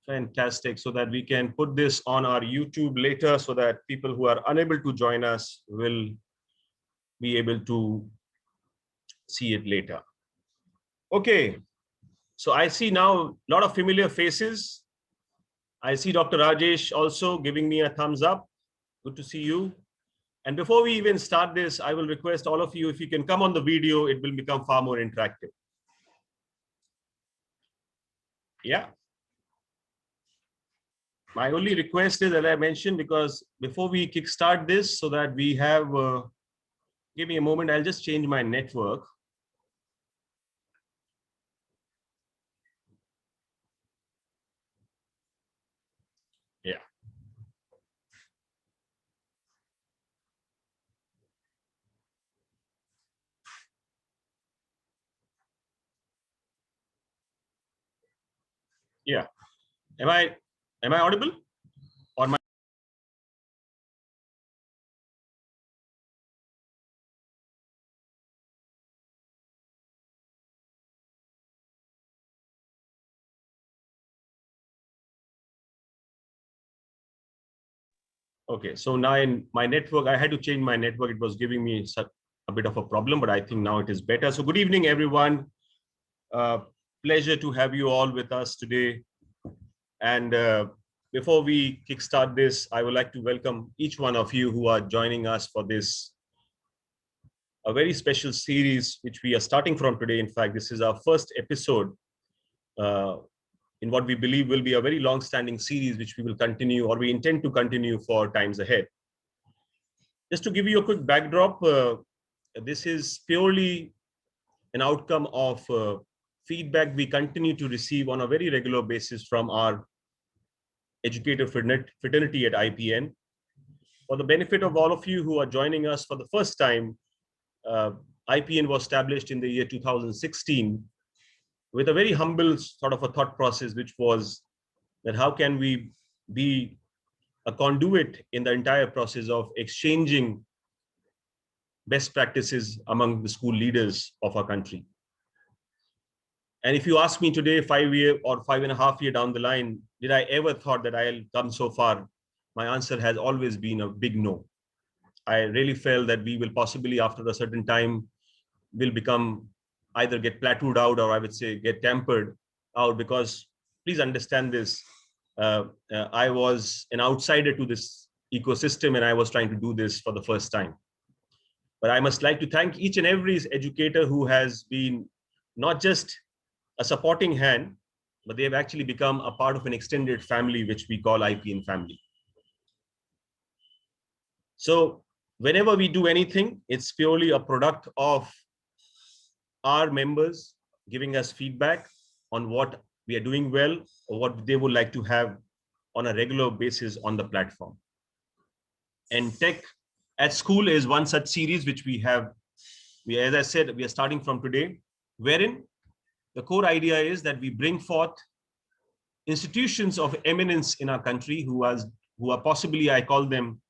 Fantastic. So that we can put this on our YouTube later so that people who are unable to join us will be able to see it later. Okay. So I see now a lot of familiar faces. I see Dr. Rajesh also giving me a thumbs up. Good to see you. And before we even start this, I will request all of you, if you can come on the video, it will become far more interactive. Yeah. My only request is, as I mentioned, because before we kickstart this, so that we have, give me a moment, I'll just change my network. Yeah. Yeah. Am I audible? Or my okay, so now in my network, I had to change my network. It was giving me a bit of a problem, but I think now it is better. So good evening, everyone. Pleasure to have you all with us today. And before we kickstart this, I would like to welcome each one of you who are joining us for this a very special series, which we are starting from today. In fact, this is our first episode uh, in what we believe will be a very long-standing series, which we will continue, or we intend to continue for times ahead. Just to give you a quick backdrop, this is purely an outcome of feedback we continue to receive on a very regular basis from our educator fraternity at IPN. For the benefit of all of you who are joining us for the first time, IPN was established in the year 2016 with a very humble sort of a thought process, which was that how can we be a conduit in the entire process of exchanging best practices among the school leaders of our country. And if you ask me today, 5 year or 5.5 year down the line, did I ever thought that I'll come so far? My answer has always been a big no. I really felt that we will possibly, after a certain time, will become either get plateaued out, or I would say get tempered out, because please understand this. I was an outsider to this ecosystem and I was trying to do this for the first time. But I must like to thank each and every educator who has been not just a supporting hand, but they have actually become a part of an extended family, which we call IPN family. So whenever we do anything, it's purely a product of our members giving us feedback on what we are doing well or what they would like to have on a regular basis on the platform. And Tech at School is one such series which we have, as I said, we are starting from today, wherein the core idea is that we bring forth institutions of eminence in our country who are possibly, I call them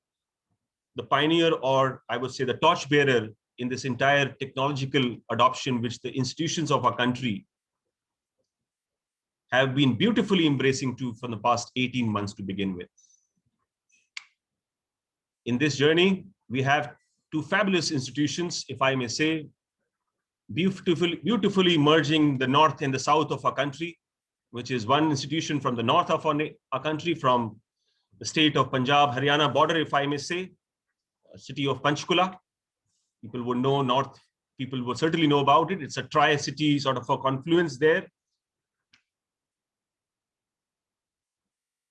the pioneer, or I would say the torchbearer in this entire technological adoption, which the institutions of our country have been beautifully embracing to from the past 18 months to begin with. In this journey, we have two fabulous institutions, if I may say, beautifully merging the north and the south of our country, which is one institution from the north of our country, from the state of Punjab, Haryana border, if I may say, city of Panchkula. People would know north, people would certainly know about it. It's a tri-city sort of a confluence there.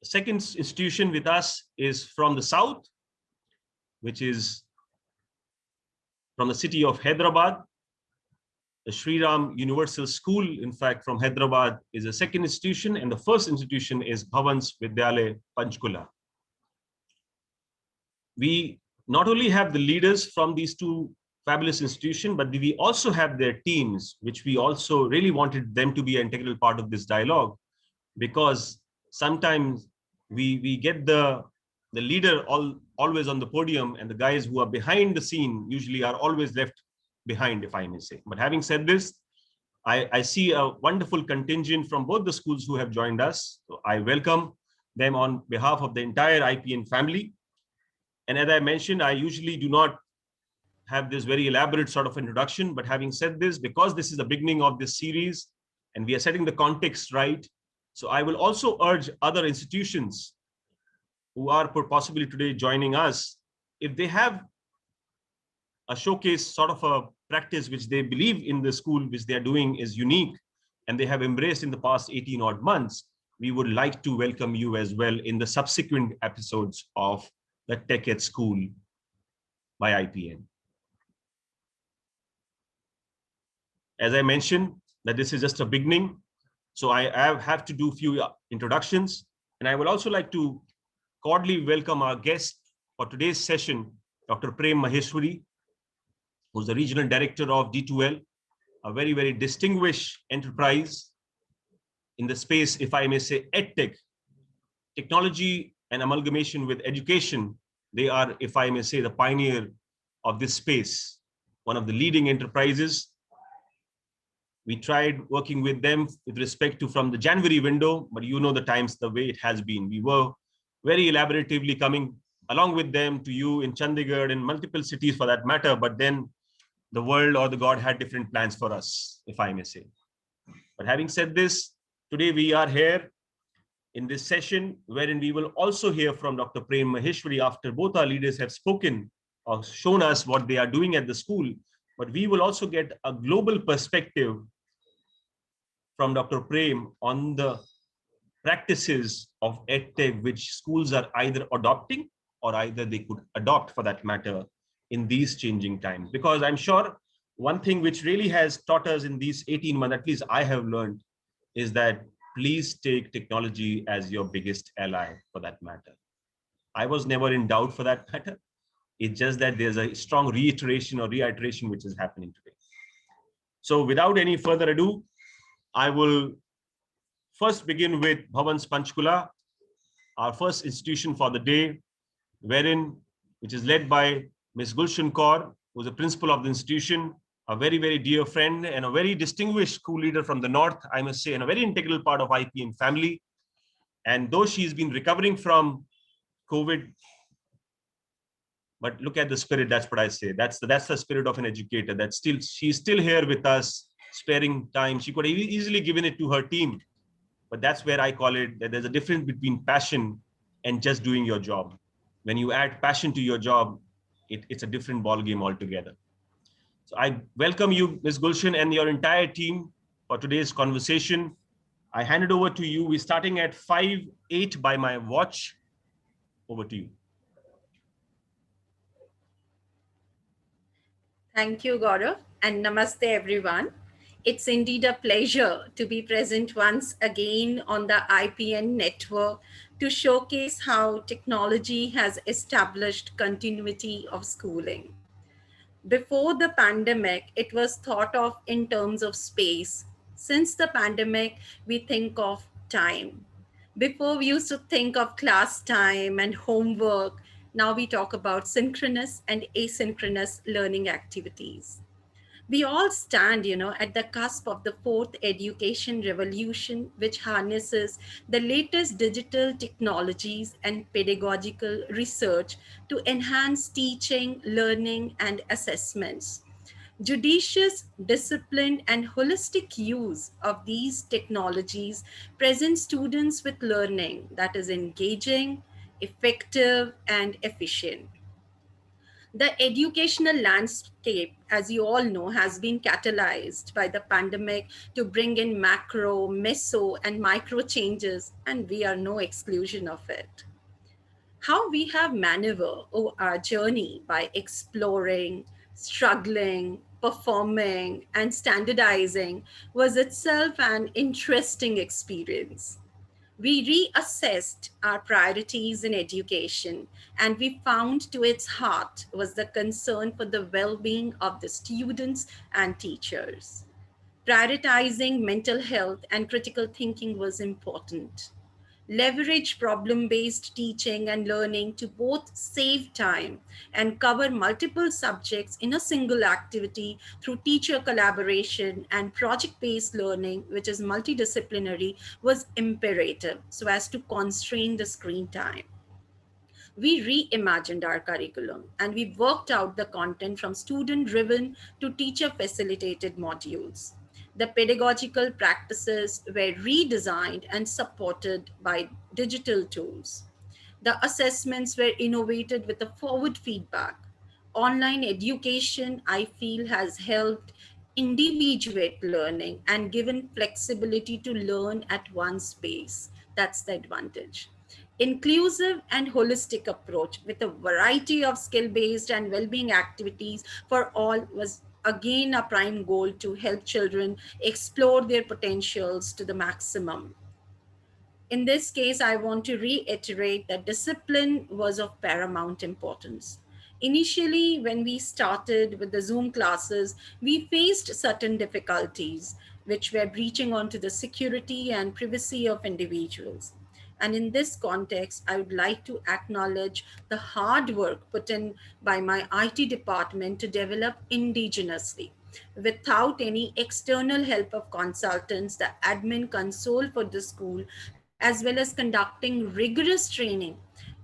The second institution with us is from the south, which is from the city of Hyderabad. The Sri Ram Universal School, in fact, from Hyderabad is a second institution, and the first institution is Bhavans Vidyalaya Panchkula. We not only have the leaders from these two fabulous institutions, but we also have their teams, which we also really wanted them to be an integral part of this dialogue, because sometimes we get the leader always on the podium, and the guys who are behind the scene usually are always left behind, if I may say. But having said this, I see a wonderful contingent from both the schools who have joined us. So I welcome them on behalf of the entire IPN family. And as I mentioned, I usually do not have this very elaborate sort of introduction, but having said this, because this is the beginning of this series and we are setting the context right, so I will also urge other institutions who are possibly today joining us, if they have a showcase sort of a practice which they believe in the school, which they are doing is unique, and they have embraced in the past 18 odd months, we would like to welcome you as well in the subsequent episodes of the Tech at School by IPN. As I mentioned, that this is just a beginning. So I have to do a few introductions, and I would also like to cordially welcome our guest for today's session, Dr. Prem Maheshwari, who's the Regional Director of D2L, a very, very distinguished enterprise in the space, if I may say, EdTech, technology and amalgamation with education. They are, if I may say, the pioneer of this space, one of the leading enterprises. We tried working with them with respect to from the January window, but you know the times, the way it has been. We were very elaboratively coming along with them to you in Chandigarh and multiple cities for that matter, but then the world or the God had different plans for us, if I may say. But having said this, today we are here in this session wherein we will also hear from Dr. Prem Maheshwari after both our leaders have spoken or shown us what they are doing at the school. But we will also get a global perspective from Dr. Prem on the practices of EdTech which schools are either adopting or either they could adopt for that matter in these changing times. Because I'm sure one thing which really has taught us in these 18 months, at least I have learned, is that please take technology as your biggest ally for that matter. I was never in doubt for that matter. It's just that there's a strong reiteration or reiteration which is happening today. So without any further ado, I will first begin with Bhavans Panchkula, our first institution for the day, which is led by Ms. Gulshan Kaur, who's the principal of the institution, a very, very dear friend and a very distinguished school leader from the North, I must say, and a very integral part of IPN family. And though she's been recovering from COVID, but look at the spirit, that's what I say. That's the spirit of an educator. She's still here with us, sparing time. She could have easily given it to her team, but that's where I call it that there's a difference between passion and just doing your job. When you add passion to your job, it's a different ballgame altogether. So I welcome you, Ms. Gulshan, and your entire team for today's conversation. I hand it over to you. We're starting at 5:08 by my watch. Over to you. Thank you, Gaurav, and namaste, everyone. It's indeed a pleasure to be present once again on the IPN network to showcase how technology has established continuity of schooling. Before the pandemic, it was thought of in terms of space. Since the pandemic, we think of time. Before, we used to think of class time and homework. Now we talk about synchronous and asynchronous learning activities. We all stand, at the cusp of the fourth education revolution, which harnesses the latest digital technologies and pedagogical research to enhance teaching, learning, and assessments. Judicious, disciplined, and holistic use of these technologies present students with learning that is engaging, effective, and efficient. The educational landscape, as you all know, has been catalyzed by the pandemic to bring in macro, meso, and micro changes, and we are no exclusion of it. How we have maneuvered our journey by exploring, struggling, performing, and standardizing was itself an interesting experience. We reassessed our priorities in education, and we found to its heart was the concern for the well being of the students and teachers. Prioritizing mental health and critical thinking was important. leverage problem-based teaching and learning to both save time and cover multiple subjects in a single activity through teacher collaboration and project-based learning, which is multidisciplinary, was imperative so as to constrain the screen time. We reimagined our curriculum and we worked out the content from student driven to teacher facilitated modules. The pedagogical practices were redesigned and supported by digital tools. The assessments were innovated with a forward feedback. Online education, I feel, has helped individuate learning and given flexibility to learn at one's pace. That's the advantage. Inclusive and holistic approach with a variety of skill-based and well-being activities for all was again a prime goal to help children explore their potentials to the maximum. In this case, I want to reiterate that discipline was of paramount importance. Initially, when we started with the Zoom classes, we faced certain difficulties, which were breaching onto the security and privacy of individuals. And in this context, I would like to acknowledge the hard work put in by my IT department to develop indigenously without any external help of consultants, the admin console for the school, as well as conducting rigorous training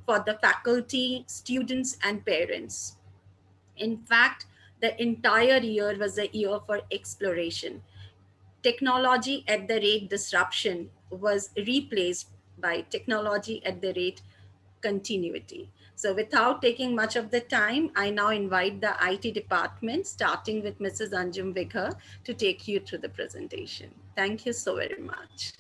for the faculty, students, and parents. In fact, the entire year was a year for exploration. Technology at the rate disruption was replaced by technology at the rate continuity. So without taking much of the time, I now invite the IT department, starting with Mrs. Anjum Vigha, to take you through the presentation. Thank you so very much.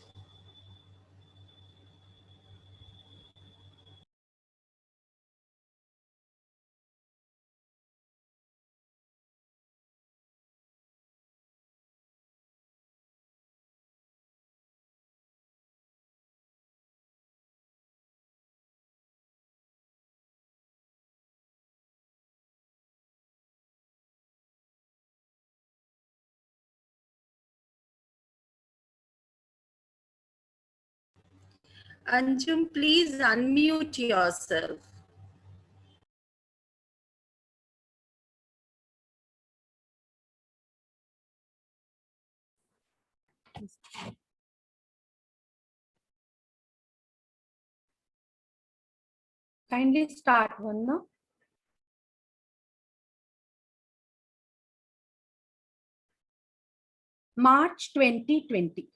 Anjum, please unmute yourself. Kindly start, Vanna. March 2020.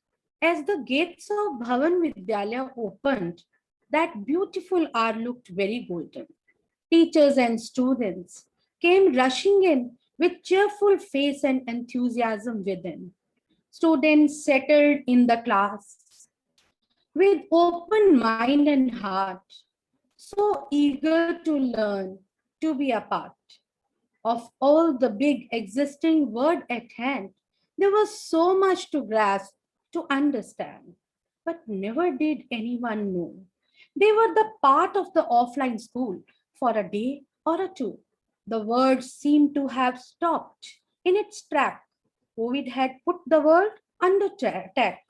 As the gates of Bhavan Vidyalaya opened, that beautiful hour looked very golden. Teachers and students came rushing in with cheerful face and enthusiasm within. Students settled in the class with open mind and heart, so eager to learn, to be a part of all the big existing world at hand. There was so much to grasp, to understand, but never did anyone know. They were the part of the offline school for a day or a two. The world seemed to have stopped in its track. COVID had put the world under attack.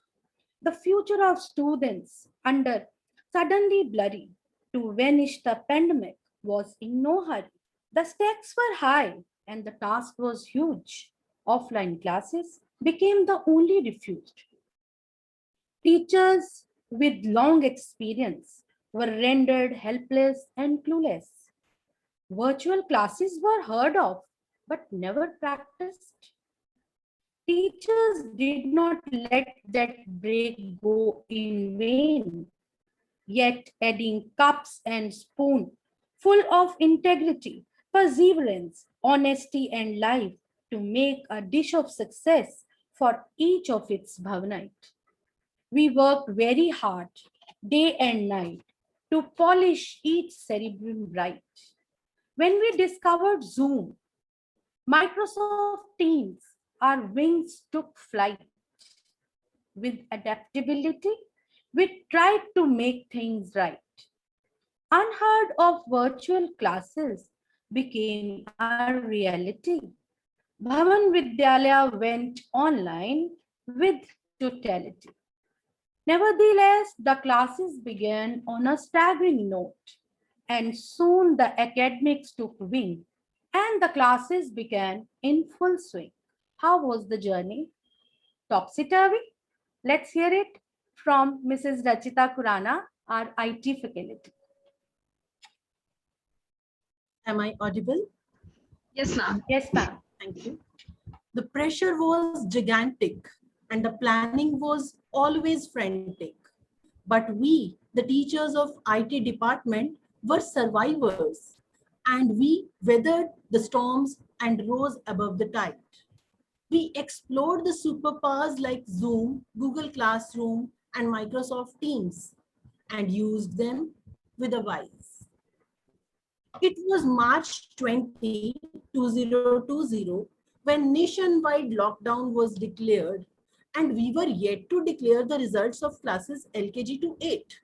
The future of students under suddenly blurry. To vanish the pandemic was in no hurry. The stakes were high and the task was huge. Offline classes became the only refuge. Teachers with long experience were rendered helpless and clueless. Virtual classes were heard of but never practiced. Teachers did not let that break go in vain, yet adding cups and spoon full of integrity, perseverance, honesty, and life to make a dish of success for each of its bhavanite. We worked very hard, day and night, to polish each cerebrum bright. When we discovered Zoom, Microsoft Teams, our wings took flight. With adaptability, we tried to make things right. Unheard of virtual classes became our reality. Bhavan Vidyalaya went online with totality. Nevertheless, the classes began on a staggering note, and soon the academics took wing, and the classes began in full swing. How was the journey? Topsy-turvy? Let's hear it from Mrs. Rachita Kurana, our IT faculty. Am I audible? Yes, ma'am. Yes, ma'am. Thank you. The pressure was gigantic and the planning was always frantic. But we, the teachers of IT department, were survivors and we weathered the storms and rose above the tide. We explored the superpowers like Zoom, Google Classroom, and Microsoft Teams and used them with a wise. It was March 20, 2020, when nationwide lockdown was declared and we were yet to declare the results of classes LKG to 8.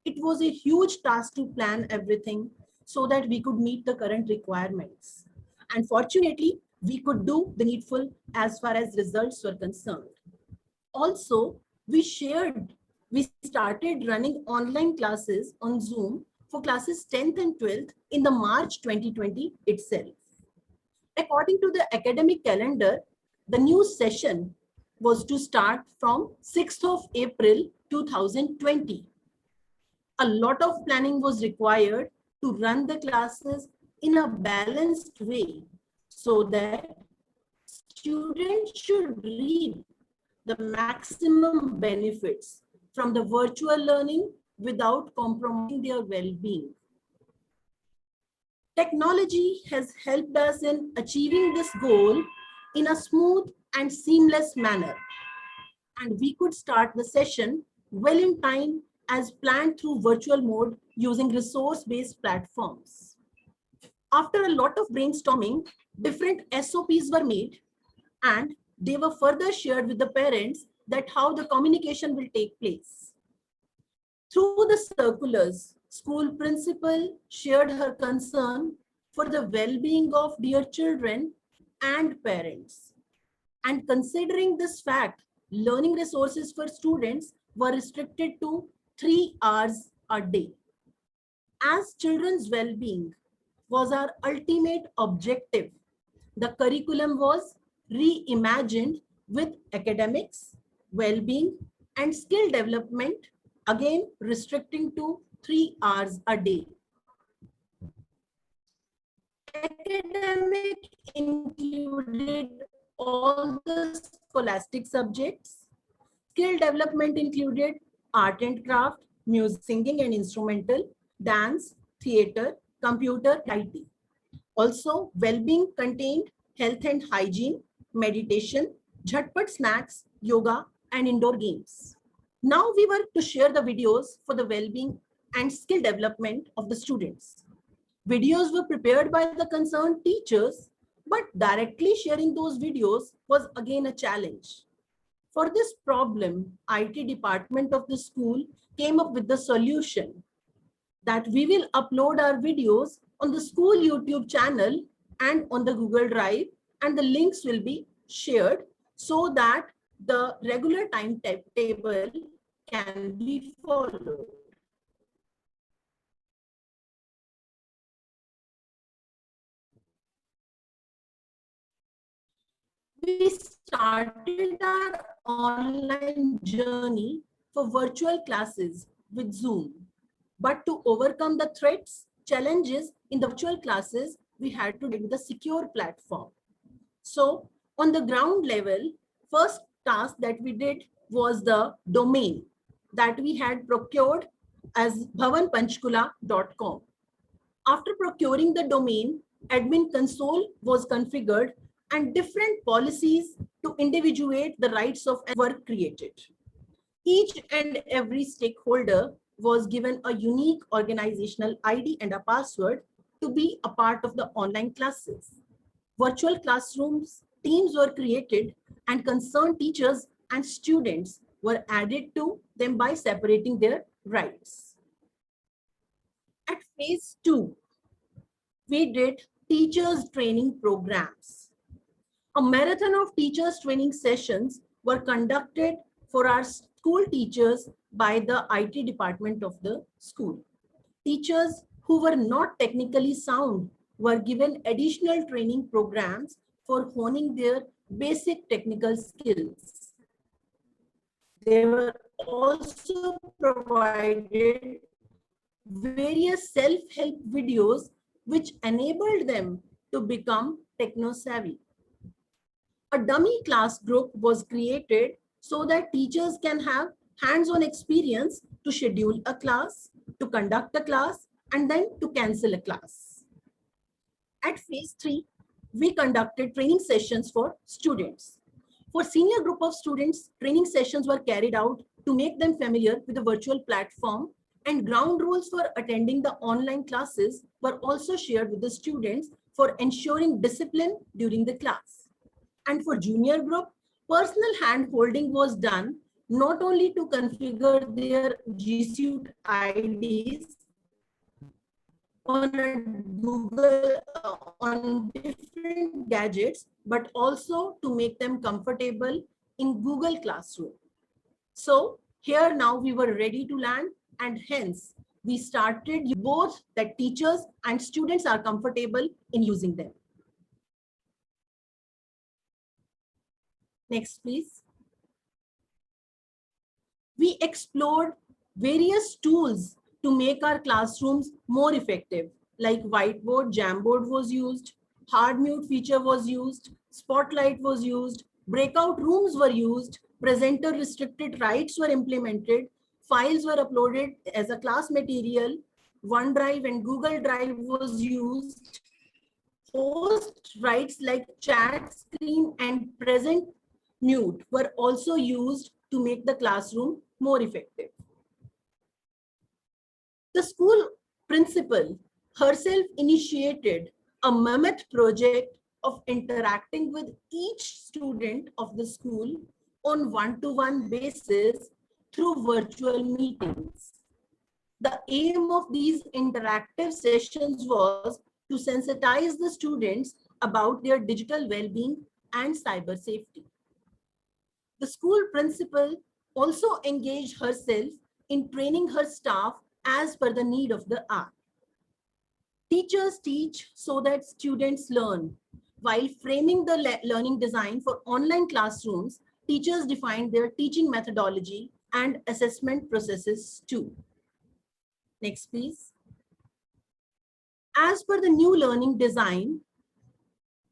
It was a huge task to plan everything so that we could meet the current requirements. And fortunately, we could do the needful as far as results were concerned. Also, we started running online classes on Zoom for classes 10th and 12th in the March 2020 itself. According to the academic calendar, the new session was to start from 6th of April 2020. A lot of planning was required to run the classes in a balanced way so that students should reap the maximum benefits from the virtual learning without compromising their well-being. Technology has helped us in achieving this goal in a smooth and seamless manner. And we could start the session well in time as planned through virtual mode using resource-based platforms. After a lot of brainstorming, different SOPs were made and they were further shared with the parents that how the communication will take place. Through the circulars, school principal shared her concern for the well-being of dear children and parents. And considering this fact, learning resources for students were restricted to 3 hours a day. As children's well-being was our ultimate objective, the curriculum was reimagined with academics, well-being, and skill development, again restricting to 3 hours a day. Academic included all the scholastic subjects. Skill development included art and craft, music, singing and instrumental, dance, theater, computer, IT. Also, well-being contained health and hygiene, meditation, jhatpat snacks, yoga, and indoor games. Now we were to share the videos for the well-being and skill development of the students. Videos were prepared by the concerned teachers, but directly sharing those videos was again a challenge. For this problem, IT department of the school came up with the solution that we will upload our videos on the school YouTube channel and on the Google Drive, and the links will be shared so that the regular timetable can be followed. We started our online journey for virtual classes with Zoom. But to overcome the threats, challenges in the virtual classes, we had to do with a secure platform. So on the ground level, first task that we did was the domain that we had procured as bhavanpanchkula.com. After procuring the domain, admin console was configured and different policies to individuate the rights of work created. Each and every stakeholder was given a unique organizational ID and a password to be a part of the online classes. Virtual classrooms, teams were created and concerned teachers and students were added to them by separating their rights. At phase 2, we did teachers training programs. A marathon of teachers training sessions were conducted for our school teachers by the IT department of the school. Teachers who were not technically sound were given additional training programs for honing their basic technical skills. They were also provided various self-help videos which enabled them to become techno-savvy. A dummy class group was created so that teachers can have hands-on experience to schedule a class, to conduct a class, and then to cancel a class. At phase 3, we conducted training sessions for students. For senior group of students, training sessions were carried out to make them familiar with the virtual platform, and ground rules for attending the online classes were also shared with the students for ensuring discipline during the class. And for junior group, personal hand-holding was done not only to configure their G Suite IDs on a Google on different gadgets, but also to make them comfortable in Google Classroom. So here now we were ready to land, and hence we started both that teachers and students are comfortable in using them. Next, please. We explored various tools to make our classrooms more effective, like whiteboard, Jamboard was used, hard mute feature was used, spotlight was used, breakout rooms were used, presenter restricted rights were implemented, files were uploaded as a class material, OneDrive and Google Drive was used, host rights like chat screen and present mute were also used to make the classroom more effective. The school principal herself initiated a mammoth project of interacting with each student of the school on one-to-one basis through virtual meetings. The aim of these interactive sessions was to sensitize the students about their digital well-being and cyber safety. The school principal also engaged herself in training her staff as per the need of the hour. Teachers teach so that students learn. While framing the learning design for online classrooms, teachers define their teaching methodology and assessment processes too. Next, please. As per the new learning design,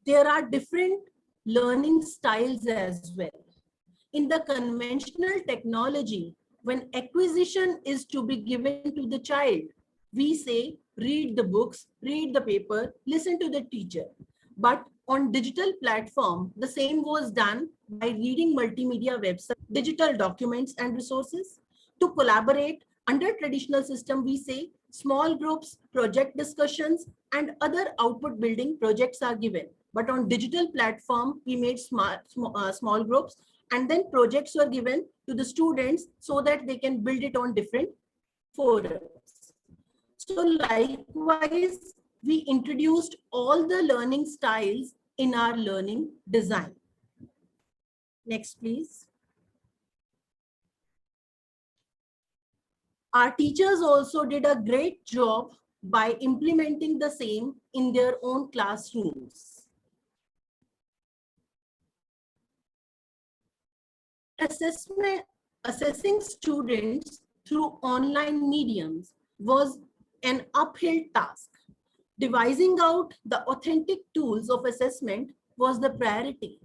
there are different learning styles as well. In the conventional technology, when acquisition is to be given to the child, we say, read the books, read the paper, listen to the teacher. But on digital platform, the same was done by reading multimedia websites, digital documents and resources. To collaborate, under traditional system, we say small groups, project discussions, and other output building projects are given. But on digital platform, we made small groups, and then projects were given to the students so that they can build it on different forums. So likewise, we introduced all the learning styles in our learning design. Next, please. Our teachers also did a great job by implementing the same in their own classrooms. Assessing students through online mediums was an uphill task. Devising out the authentic tools of assessment was the priority.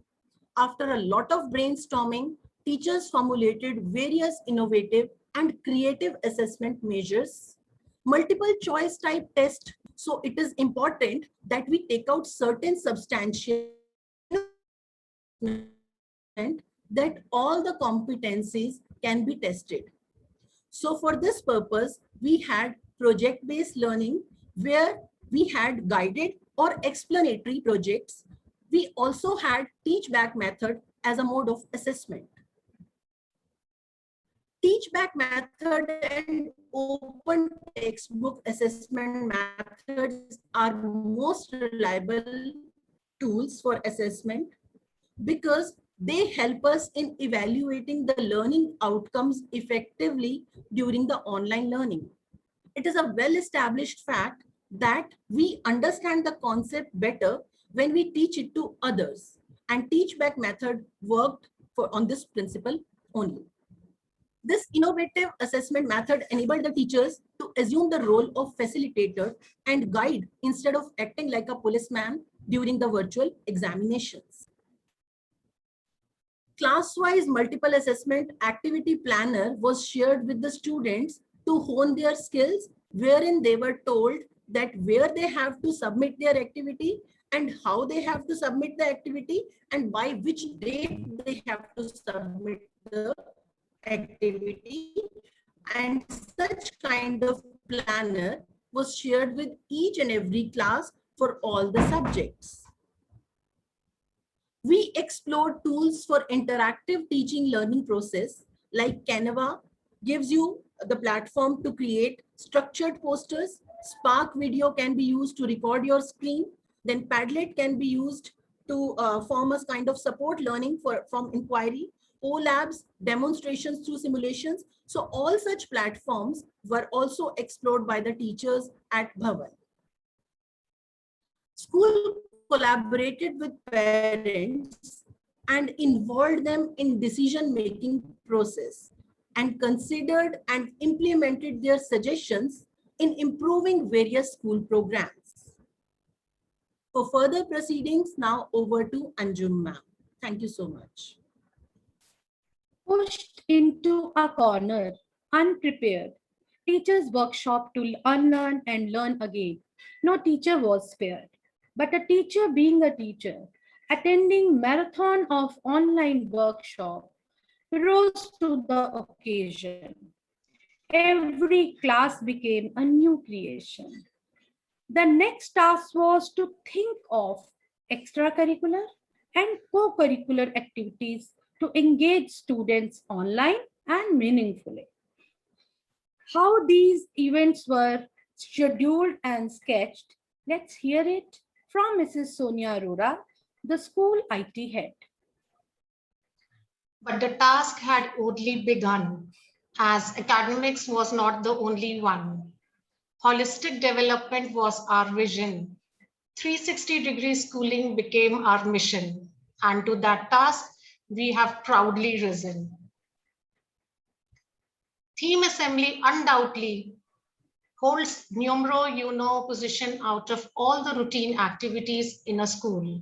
After a lot of brainstorming, teachers formulated various innovative and creative assessment measures, multiple choice type test. So it is important that we take out certain substantial that all the competencies can be tested. So for this purpose, we had project-based learning where we had guided or explanatory projects. We also had teach-back method as a mode of assessment. Teach-back method and open textbook assessment methods are most reliable tools for assessment because They help us in evaluating the learning outcomes effectively during the online learning. It is a well-established fact that we understand the concept better when we teach it to others, and teach back method worked on this principle only. This innovative assessment method enabled the teachers to assume the role of facilitator and guide instead of acting like a policeman during the virtual examinations. Class-wise multiple assessment activity planner was shared with the students to hone their skills, wherein they were told that where they have to submit their activity and how they have to submit the activity and by which date they have to submit the activity, and such kind of planner was shared with each and every class for all the subjects. We explored tools for interactive teaching learning process like Canva gives you the platform to create structured posters. Spark Video can be used to record your screen. Then Padlet can be used to form a kind of support learning from inquiry. OLabs, demonstrations through simulations. So all such platforms were also explored by the teachers at Bhavan. School collaborated with parents and involved them in decision-making process and considered and implemented their suggestions in improving various school programs. For further proceedings, now over to Anjum ma'am. Thank you so much. Pushed into a corner, unprepared, teachers' workshop to unlearn and learn again. No teacher was spared. But a teacher being a teacher, attending marathon of online workshop, rose to the occasion. Every class became a new creation. The next task was to think of extracurricular and co-curricular activities to engage students online and meaningfully. How these events were scheduled and sketched, let's hear it from Mrs. Sonia Arora, the school IT head. But the task had only begun, as academics was not the only one. Holistic development was our vision. 360-degree schooling became our mission, and to that task, we have proudly risen. Theme assembly undoubtedly holds numero uno position out of all the routine activities in a school.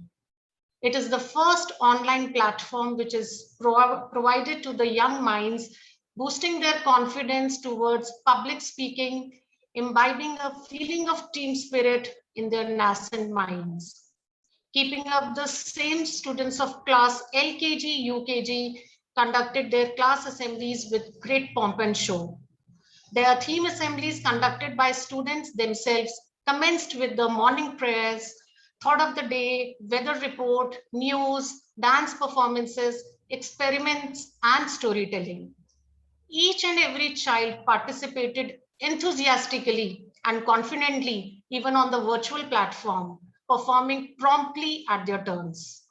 It is the first online platform which is provided to the young minds, boosting their confidence towards public speaking, imbibing a feeling of team spirit in their nascent minds. Keeping up the same students of class LKG, UKG conducted their class assemblies with great pomp and show. Their theme assemblies conducted by students themselves commenced with the morning prayers, thought of the day, weather report, news, dance performances, experiments, and storytelling. Each and every child participated enthusiastically and confidently, even on the virtual platform, performing promptly at their turns.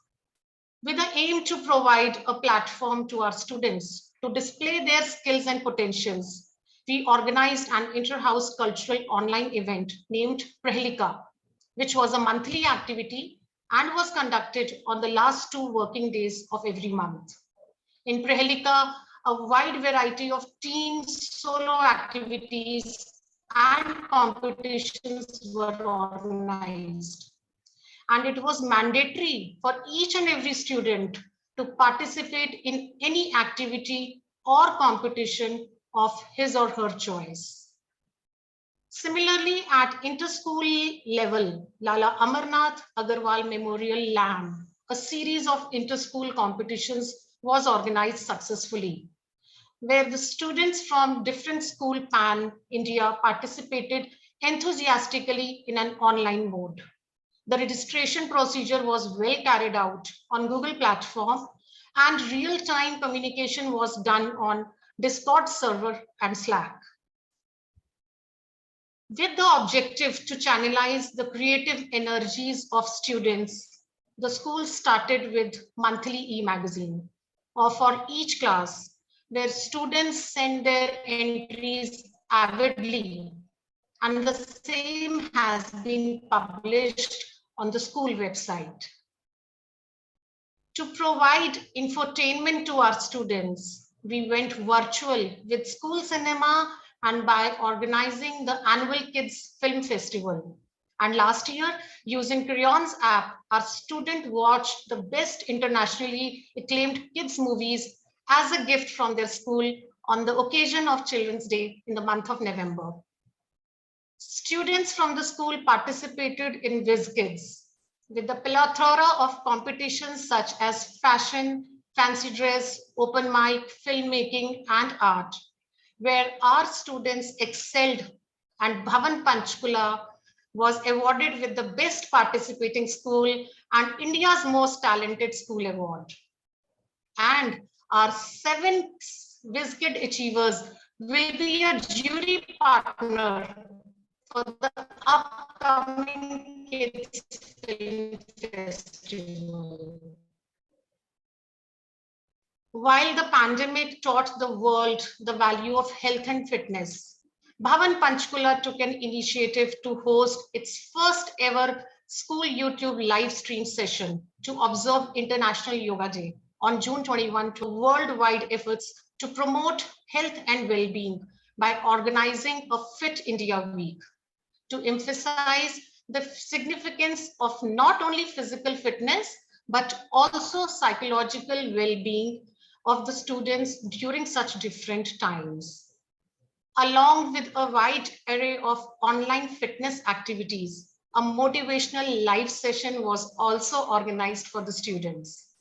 With the aim to provide a platform to our students to display their skills and potentials, we organized an inter-house cultural online event named Prahelika, which was a monthly activity and was conducted on the last 2 working days of every month. In Prahelika, a wide variety of team solo activities and competitions were organized. And it was mandatory for each and every student to participate in any activity or competition of his or her choice. Similarly, at inter-school level, Lala Amarnath Agarwal Memorial LAM, a series of inter-school competitions was organized successfully, where the students from different schools pan-India participated enthusiastically in an online mode. The registration procedure was well carried out on Google platform, and real-time communication was done on Discord server and Slack. With the objective to channelize the creative energies of students, the school started with monthly e-magazine or for each class, where students send their entries avidly, and the same has been published on the school website. To provide infotainment to our students, we went virtual with school cinema and by organizing the annual Kids Film Festival. And last year, using Crayons app, our students watched the best internationally acclaimed kids movies as a gift from their school on the occasion of Children's Day in the month of November. Students from the school participated in WizKids with the plethora of competitions such as fashion, fancy dress, open mic, filmmaking, and art, where our students excelled, and Bhavan Panchkula was awarded with the Best Participating School and India's Most Talented School Award. And our 7 WizKid achievers will be a jury partner for the upcoming Kids Film Festival. While the pandemic taught the world the value of health and fitness, Bhavan Panchkula took an initiative to host its first ever school YouTube live stream session to observe International Yoga Day on June 21 to worldwide efforts to promote health and well-being by organizing a Fit India Week, to emphasize the significance of not only physical fitness, but also psychological well-being of the students during such different times. Along with a wide array of online fitness activities, a motivational live session was also organized for the students.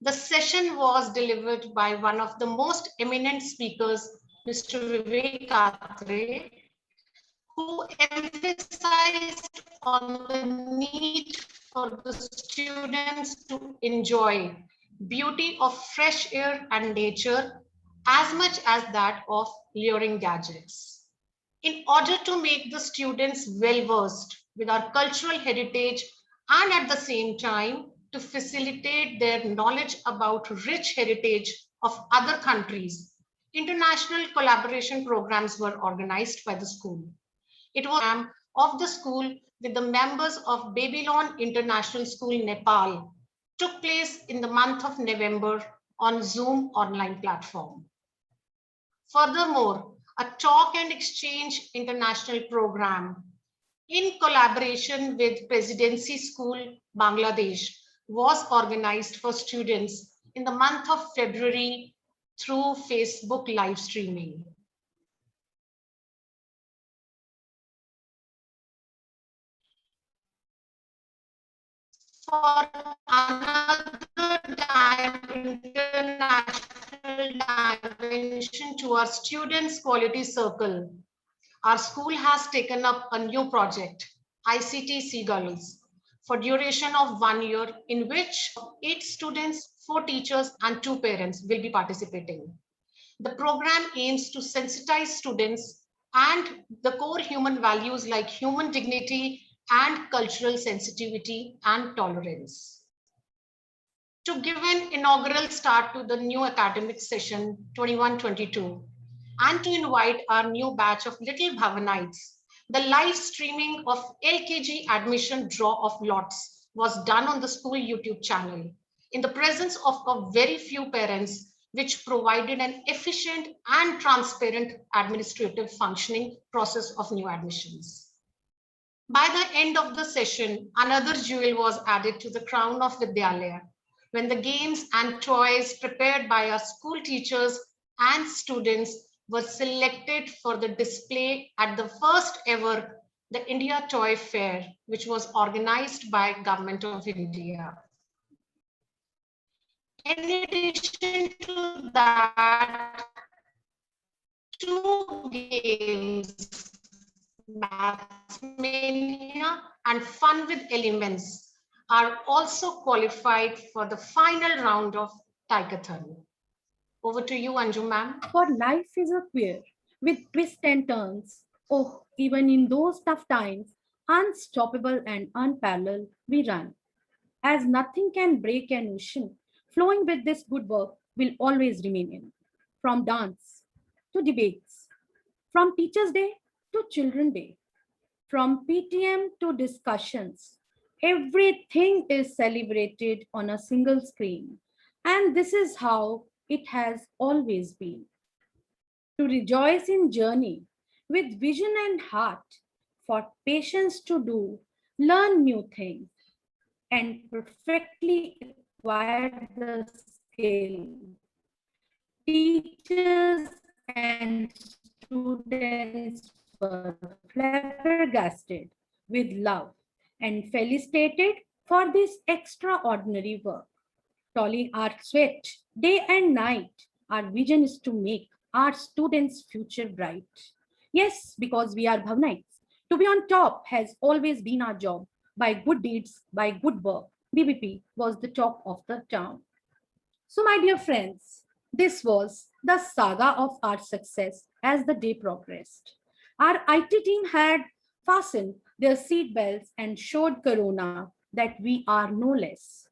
The session was delivered by one of the most eminent speakers, Mr. Vivek Atre, who emphasized on the need for the students to enjoy beauty of fresh air and nature as much as that of luring gadgets. In order to make the students well-versed with our cultural heritage and at the same time to facilitate their knowledge about rich heritage of other countries, international collaboration programs were organized by the school. It was a program of the school with the members of Babylon International School, Nepal, took place in the month of November on Zoom online platform. Furthermore, a talk and exchange international program in collaboration with Presidency School, Bangladesh, was organized for students in the month of February through Facebook live streaming. For another international dimension to our students' quality circle, our school has taken up a new project, ICT Seagulls, for duration of 1 year, in which 8 students, 4 teachers, and 2 parents will be participating. The program aims to sensitize students and the core human values like human dignity and cultural sensitivity and tolerance. To give an inaugural start to the new academic session 21-22 and to invite our new batch of little Bhavanites, the live streaming of LKG admission draw of lots was done on the school YouTube channel in the presence of a very few parents, which provided an efficient and transparent administrative functioning process of new admissions. By the end of the session, another jewel was added to the crown of Vidyalaya, when the games and toys prepared by our school teachers and students were selected for the display at the first ever the India Toy Fair, which was organized by Government of India. In addition to that, 2 games, Mathmania and Fun with Elements, are also qualified for the final round of Tigeathon. Over to you, Anju ma'am. For life is a queer with twists and turns. Oh, even in those tough times, unstoppable and unparalleled, we run. as nothing can break an ocean flowing with this good work will always remain in. From dance to debates, from Teachers' Day to Children's Day, from PTM to discussions, everything is celebrated on a single screen. And this is how it has always been. To rejoice in journey with vision and heart, for patience to do, learn new things, and perfectly acquire the skill. Teachers and students were flabbergasted with love and felicitated for this extraordinary work. Toiling our sweat day and night, our vision is to make our students' future bright. Yes, because we are Bhavanites. To be on top has always been our job. By good deeds, by good work, BBP was the talk of the town. So, my dear friends, this was the saga of our success as the day progressed. Our IT team had fastened their seatbelts and showed Corona that we are no less.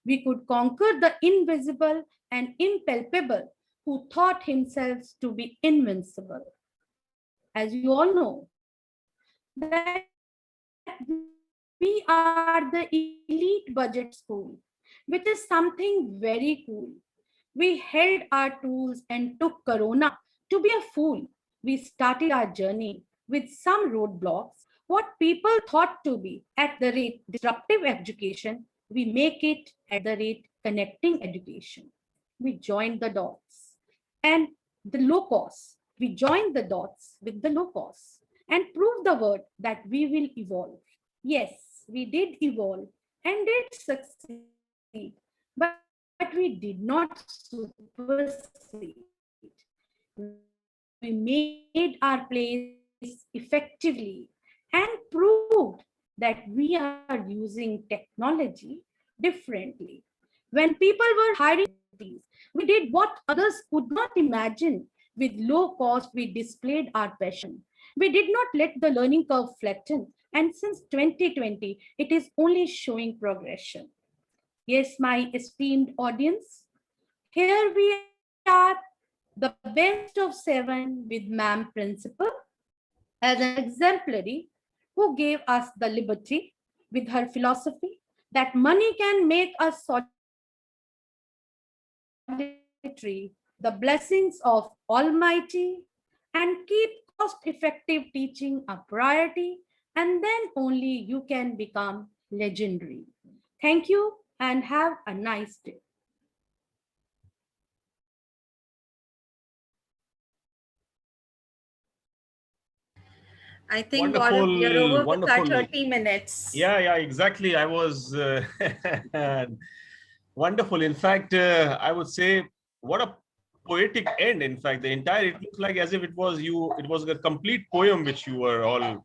We could conquer the invisible and impalpable who thought himself to be invincible. As you all know, that we are the elite budget school, which is something very cool. We held our tools and took Corona to be a fool. We started our journey with some roadblocks. What people thought to be at the rate disruptive education, we make it at the rate connecting education. We joined the dots and the low cost. We joined the dots with the low cost and proved the word that we will evolve. Yes, we did evolve and did succeed, but we did not supersede. We made our place effectively and proved that we are using technology differently. When people were hiring, we did what others could not imagine. With low cost, we displayed our passion. We did not let the learning curve flatten. And since 2020, it is only showing progression. Yes, my esteemed audience, here we are, the best of 7 with Ma'am Principal as an exemplary who gave us the liberty with her philosophy that money can make us solitary, the blessings of Almighty, and keep cost-effective teaching a priority, and then only you can become legendary. Thank you and have a nice day. I think Gaurav, we are over with our 30 minutes. Yeah, exactly. I was wonderful. In fact, I would say what a poetic end. In fact, the entire, it looks like as if it was a complete poem which you were all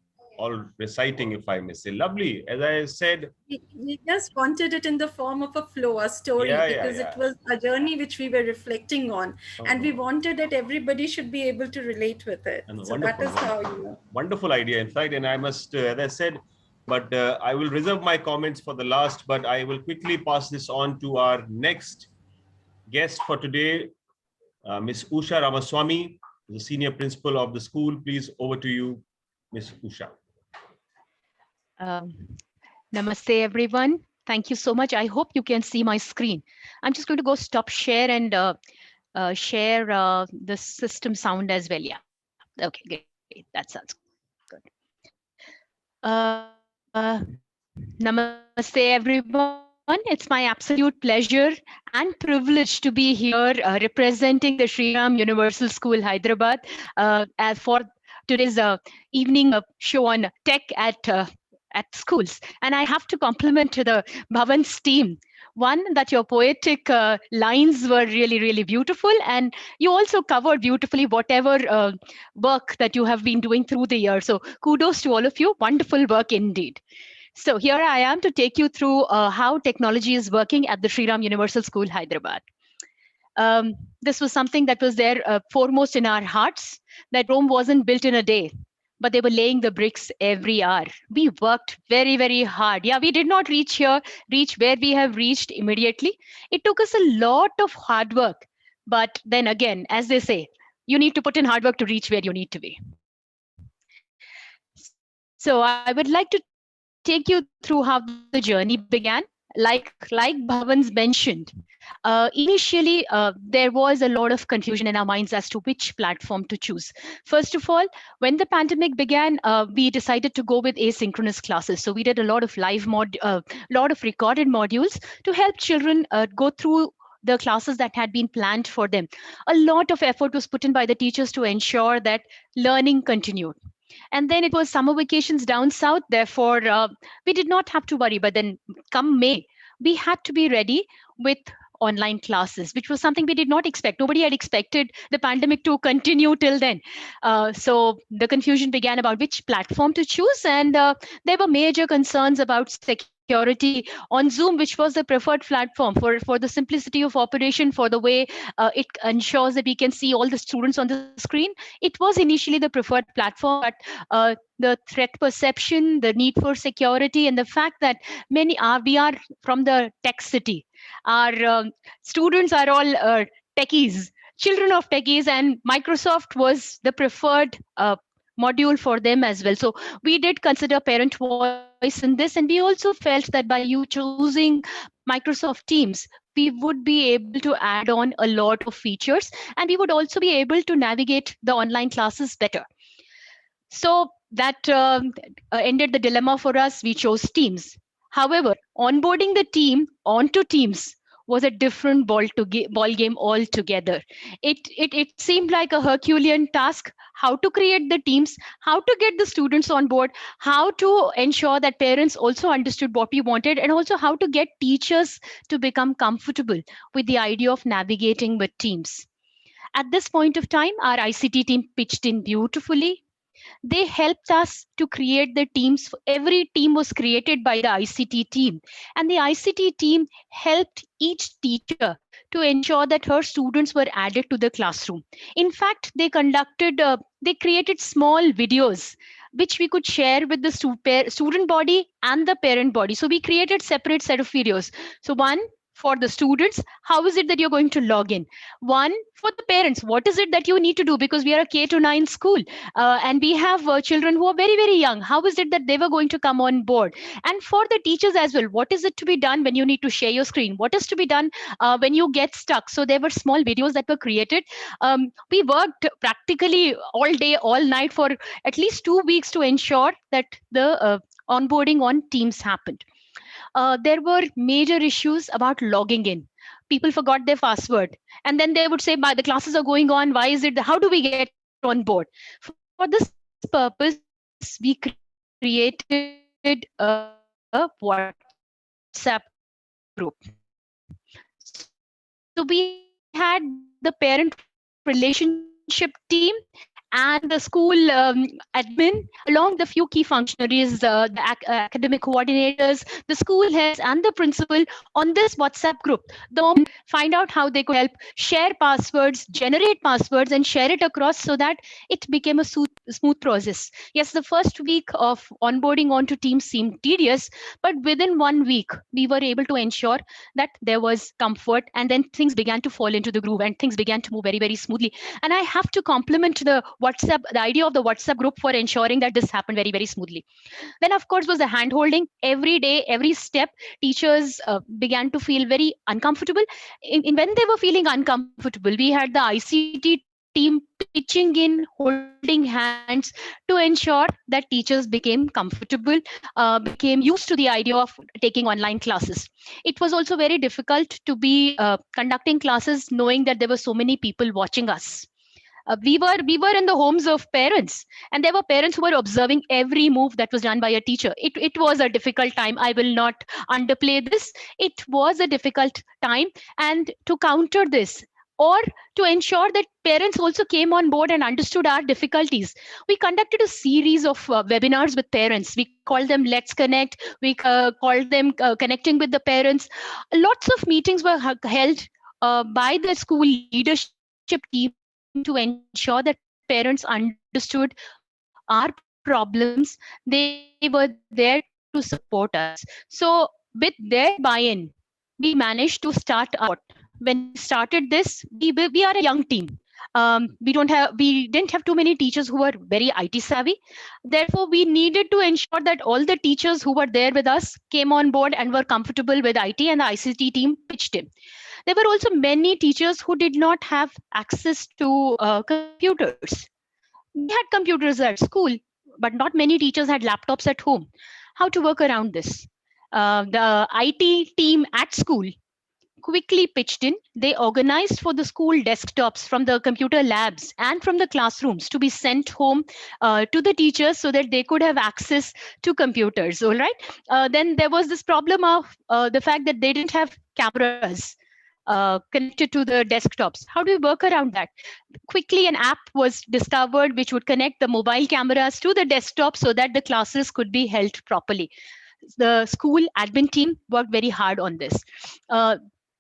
reciting, if I may say. Lovely. As I said, we just wanted it in the form of a flow, a story, because it was a journey which we were reflecting on, and we wanted that everybody should be able to relate with it. So that is how wonderful idea, in fact. And I must, as I said, but I will reserve my comments for the last, but I will quickly pass this on to our next guest for today, Ms. Usha Ramaswamy, the senior principal of the school. Please, over to you, Ms. Usha. Namaste, everyone. Thank you so much. I hope you can see my screen. I'm just going to go stop share and share the system sound as well. Yeah. Okay, great. That sounds good. Namaste, everyone. It's my absolute pleasure and privilege to be here representing the Sri Ram Universal School, Hyderabad, for today's evening show on tech at schools. And I have to compliment to the Bhavan's team. One, that your poetic lines were really, really beautiful. And you also covered beautifully whatever work that you have been doing through the year. So kudos to all of you. Wonderful work indeed. So here I am to take you through how technology is working at the Sri Ram Universal School, Hyderabad. This was something that was there foremost in our hearts, that Rome wasn't built in a day. but they were laying the bricks every hour. We worked very, very hard. Yeah, we did not reach where we have reached immediately. It took us a lot of hard work. But then again, as they say, you need to put in hard work to reach where you need to be. So I would like to take you through how the journey began. Like Bhavan's mentioned, initially there was a lot of confusion in our minds as to which platform to choose. First of all, when the pandemic began, we decided to go with asynchronous classes. So we did a lot of lot of recorded modules to help children go through the classes that had been planned for them. A lot of effort was put in by the teachers to ensure that learning continued. And then it was summer vacations down south. Therefore, we did not have to worry. But then come May, we had to be ready with online classes, which was something we did not expect. Nobody had expected the pandemic to continue till then. So the confusion began about which platform to choose. And there were major concerns about security on Zoom, which was the preferred platform for the simplicity of operation, for the way it ensures that we can see all the students on the screen. It was initially the preferred platform, but the threat perception, the need for security, and the fact that we are from the tech city. Our students are all techies, children of techies, and Microsoft was the preferred module for them as well. So we did consider parent voice in this, and we also felt that by you choosing Microsoft Teams, we would be able to add on a lot of features, and we would also be able to navigate the online classes better. So that ended the dilemma for us. We chose Teams. However, onboarding the team onto Teams was a different ball game altogether. It seemed like a Herculean task. How to create the teams, how to get the students on board, how to ensure that parents also understood what we wanted, and also how to get teachers to become comfortable with the idea of navigating with Teams. At this point of time, our ICT team pitched in beautifully. They helped us to create the teams. Every team was created by the ICT team, and the ICT team helped each teacher to ensure that her students were added to the classroom. In fact, they created small videos which we could share with the student body and the parent body. So we created separate set of videos. So one for the students, how is it that you're going to log in? One for the parents, what is it that you need to do? Because we are a K-9 school and we have children who are very, very young. How is it that they were going to come on board? And for the teachers as well, what is it to be done when you need to share your screen? What is to be done when you get stuck? So there were small videos that were created. We worked practically all day, all night for at least 2 weeks to ensure that the onboarding on Teams happened. There were major issues about logging in. People forgot their password, and then they would say, the classes are going on. Why is it? How do we get on board? For this purpose, we created a WhatsApp group. So we had the parent relationship team and the school admin, along the few key functionaries, the academic coordinators, the school heads, and the principal on this WhatsApp group. They find out how they could help share passwords, generate passwords, and share it across so that it became a smooth process. Yes, the first week of onboarding onto Teams seemed tedious, but within 1 week, we were able to ensure that there was comfort, and then things began to fall into the groove and things began to move very, very smoothly. And I have to compliment the idea of the WhatsApp group for ensuring that this happened very, very smoothly. Then, of course, was the hand-holding. Every day, every step, teachers began to feel very uncomfortable. When they were feeling uncomfortable, we had the ICT team pitching in, holding hands to ensure that teachers became comfortable, became used to the idea of taking online classes. It was also very difficult to be conducting classes knowing that there were so many people watching us. We were in the homes of parents, and there were parents who were observing every move that was done by a teacher. It was a difficult time. I will not underplay this. It was a difficult time, and to counter this, or to ensure that parents also came on board and understood our difficulties, we conducted a series of webinars with parents. We called them Let's Connect. We called them Connecting with the Parents. Lots of meetings were held by the school leadership team to ensure that parents understood our problems, they were there to support us. So with their buy-in, we managed to start out. When we started this, we are a young team. We didn't have too many teachers who were very IT savvy. Therefore, we needed to ensure that all the teachers who were there with us came on board and were comfortable with IT, and the ICT team pitched in. There were also many teachers who did not have access to computers. We had computers at school, but not many teachers had laptops at home. How to work around this? The IT team at school quickly pitched in. They organized for the school desktops from the computer labs and from the classrooms to be sent home to the teachers so that they could have access to computers. All right. Then there was this problem of the fact that they didn't have cameras connected to the desktops. How do we work around that? Quickly, an app was discovered which would connect the mobile cameras to the desktop so that the classes could be held properly. The school admin team worked very hard on this.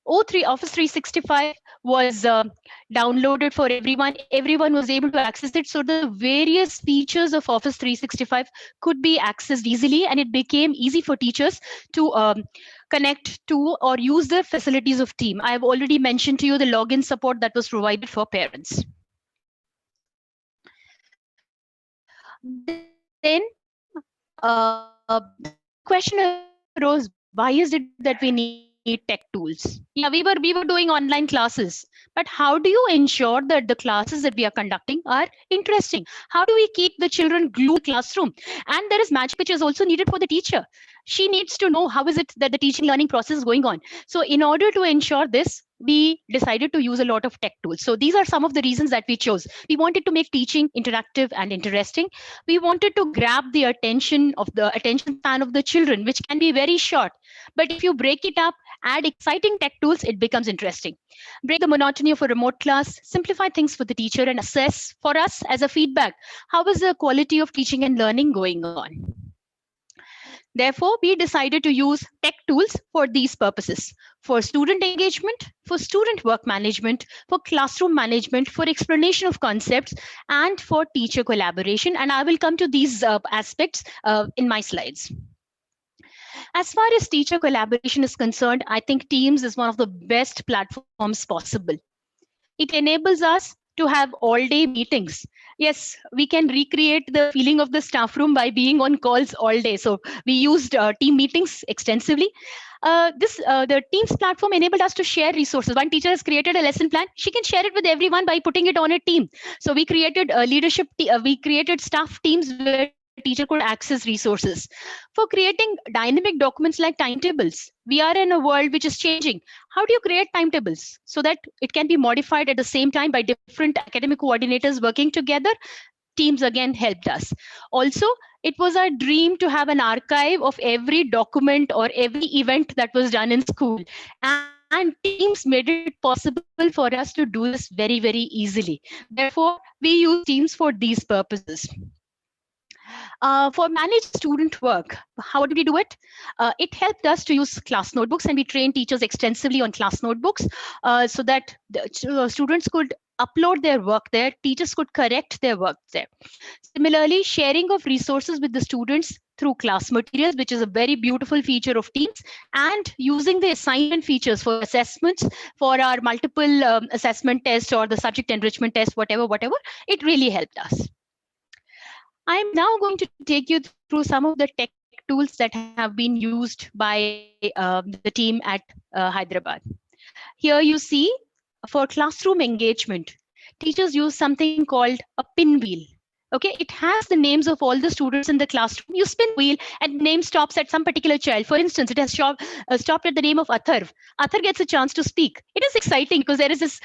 Office 365 was downloaded for everyone. Everyone was able to access it. So the various features of Office 365 could be accessed easily, and it became easy for teachers to connect to or use the facilities of team. I have already mentioned to you the login support that was provided for parents. Then question arose, why is it that we need tech tools? Yeah, we were doing online classes, but how do you ensure that the classes that we are conducting are interesting? How do we keep the children glued to the classroom? And there is magic which is also needed for the teacher. She needs to know how is it that the teaching learning process is going on. So in order to ensure this, we decided to use a lot of tech tools. So these are some of the reasons that we chose. We wanted to make teaching interactive and interesting. We wanted to grab the attention span of the children, which can be very short. But if you break it up, add exciting tech tools, it becomes interesting. Break the monotony of a remote class, simplify things for the teacher, and assess for us as a feedback, how is the quality of teaching and learning going on? Therefore, we decided to use tech tools for these purposes: for student engagement, for student work management, for classroom management, for explanation of concepts, and for teacher collaboration. And I will come to these aspects in my slides. As far as teacher collaboration is concerned, I think Teams is one of the best platforms possible. It enables us to have all-day meetings. Yes, we can recreate the feeling of the staff room by being on calls all day. So we used team meetings extensively. The Teams platform enabled us to share resources. One teacher has created a lesson plan. She can share it with everyone by putting it on a team. So we created we created staff teams where teacher could access resources. For creating dynamic documents like timetables, we are in a world which is changing. How do you create timetables so that it can be modified at the same time by different academic coordinators working together? Teams again helped us. Also, it was our dream to have an archive of every document or every event that was done in school. And Teams made it possible for us to do this very, very easily. Therefore, we use Teams for these purposes. For managed student work, how did we do it? It helped us to use class notebooks, and we trained teachers extensively on class notebooks so that the students could upload their work there, teachers could correct their work there. Similarly, sharing of resources with the students through class materials, which is a very beautiful feature of Teams, and using the assignment features for assessments for our multiple assessment tests or the subject enrichment test, whatever, it really helped us. I'm now going to take you through some of the tech tools that have been used by the team at Hyderabad. Here you see, for classroom engagement, teachers use something called a pinwheel. Okay, it has the names of all the students in the classroom. You spin the wheel and name stops at some particular child. For instance, it has stopped at the name of Atharv. Atharv gets a chance to speak. It is exciting because there is this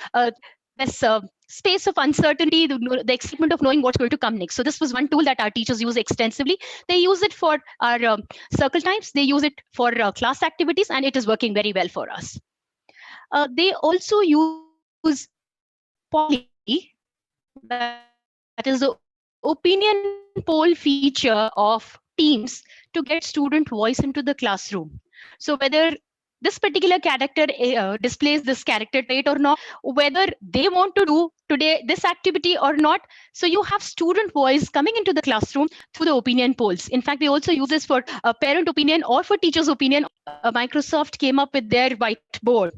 space of uncertainty, the excitement of knowing what's going to come next. So this was one tool that our teachers use extensively. They use it for our circle times. They use it for class activities, and it is working very well for us. They also use Poly, that is the opinion poll feature of Teams, to get student voice into the classroom. So whether this particular character displays this character trait or not, whether they want to do today this activity or not. So you have student voice coming into the classroom through the opinion polls. In fact, we also use this for parent opinion or for teachers' opinion. Microsoft came up with their whiteboard.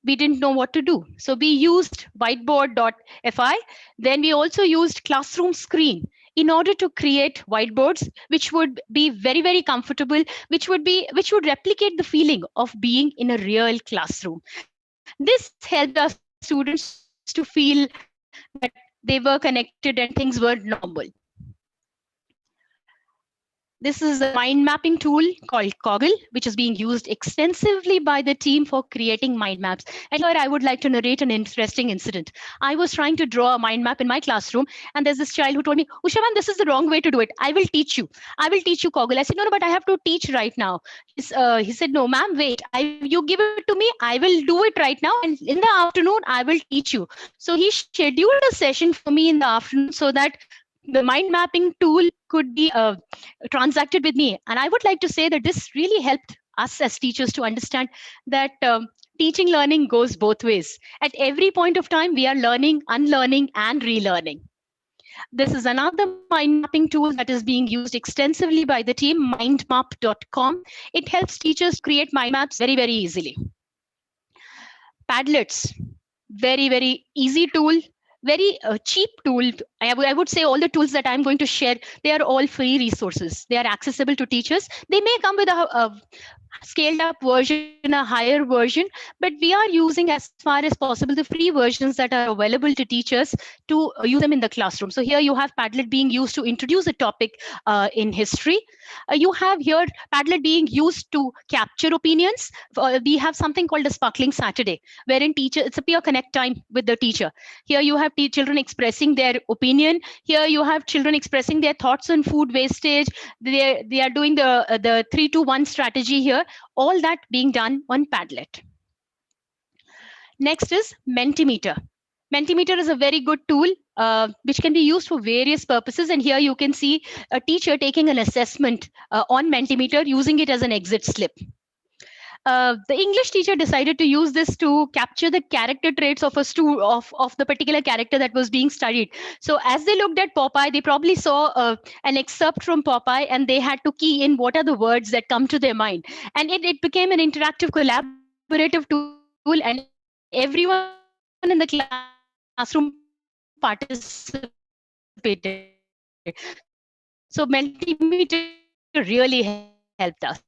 We didn't know what to do. So we used whiteboard.fi. Then we also used classroom screen in order to create whiteboards, which would be very, very comfortable, which would replicate the feeling of being in a real classroom. This helped our students to feel that they were connected and things were normal. This is a mind mapping tool called Coggle, which is being used extensively by the team for creating mind maps. And here I would like to narrate an interesting incident. I was trying to draw a mind map in my classroom, and there's this child who told me, Usha ma'am, this is the wrong way to do it. I will teach you. I will teach you Coggle. I said, no, but I have to teach right now. He said, no, ma'am, wait. You give it to me. I will do it right now. And in the afternoon, I will teach you. So he scheduled a session for me in the afternoon so that the mind mapping tool could be transacted with me. And I would like to say that this really helped us as teachers to understand that teaching learning goes both ways. At every point of time, we are learning, unlearning, and relearning. This is another mind mapping tool that is being used extensively by the team, mindmap.com. It helps teachers create mind maps very, very easily. Padlets, very, very easy tool. Very cheap tool. I would say all the tools that I'm going to share, they are all free resources. They are accessible to teachers. They may come with a scaled up version, a higher version, but we are using as far as possible the free versions that are available to teachers to use them in the classroom. So here you have Padlet being used to introduce a topic in history. You have here Padlet being used to capture opinions. We have something called a Sparkling Saturday, wherein it's a peer connect time with the teacher. Here you have children expressing their opinion. Here you have children expressing their thoughts on food wastage. They are doing the 3-2-1 strategy here. All that being done on Padlet. Next is Mentimeter. Mentimeter is a very good tool which can be used for various purposes. And here you can see a teacher taking an assessment on Mentimeter using it as an exit slip. The English teacher decided to use this to capture the character traits of of the particular character that was being studied. So as they looked at Popeye, they probably saw an excerpt from Popeye, and they had to key in what are the words that come to their mind. And it became an interactive, collaborative tool, and everyone in the classroom participated. So Mentimeter really helped us.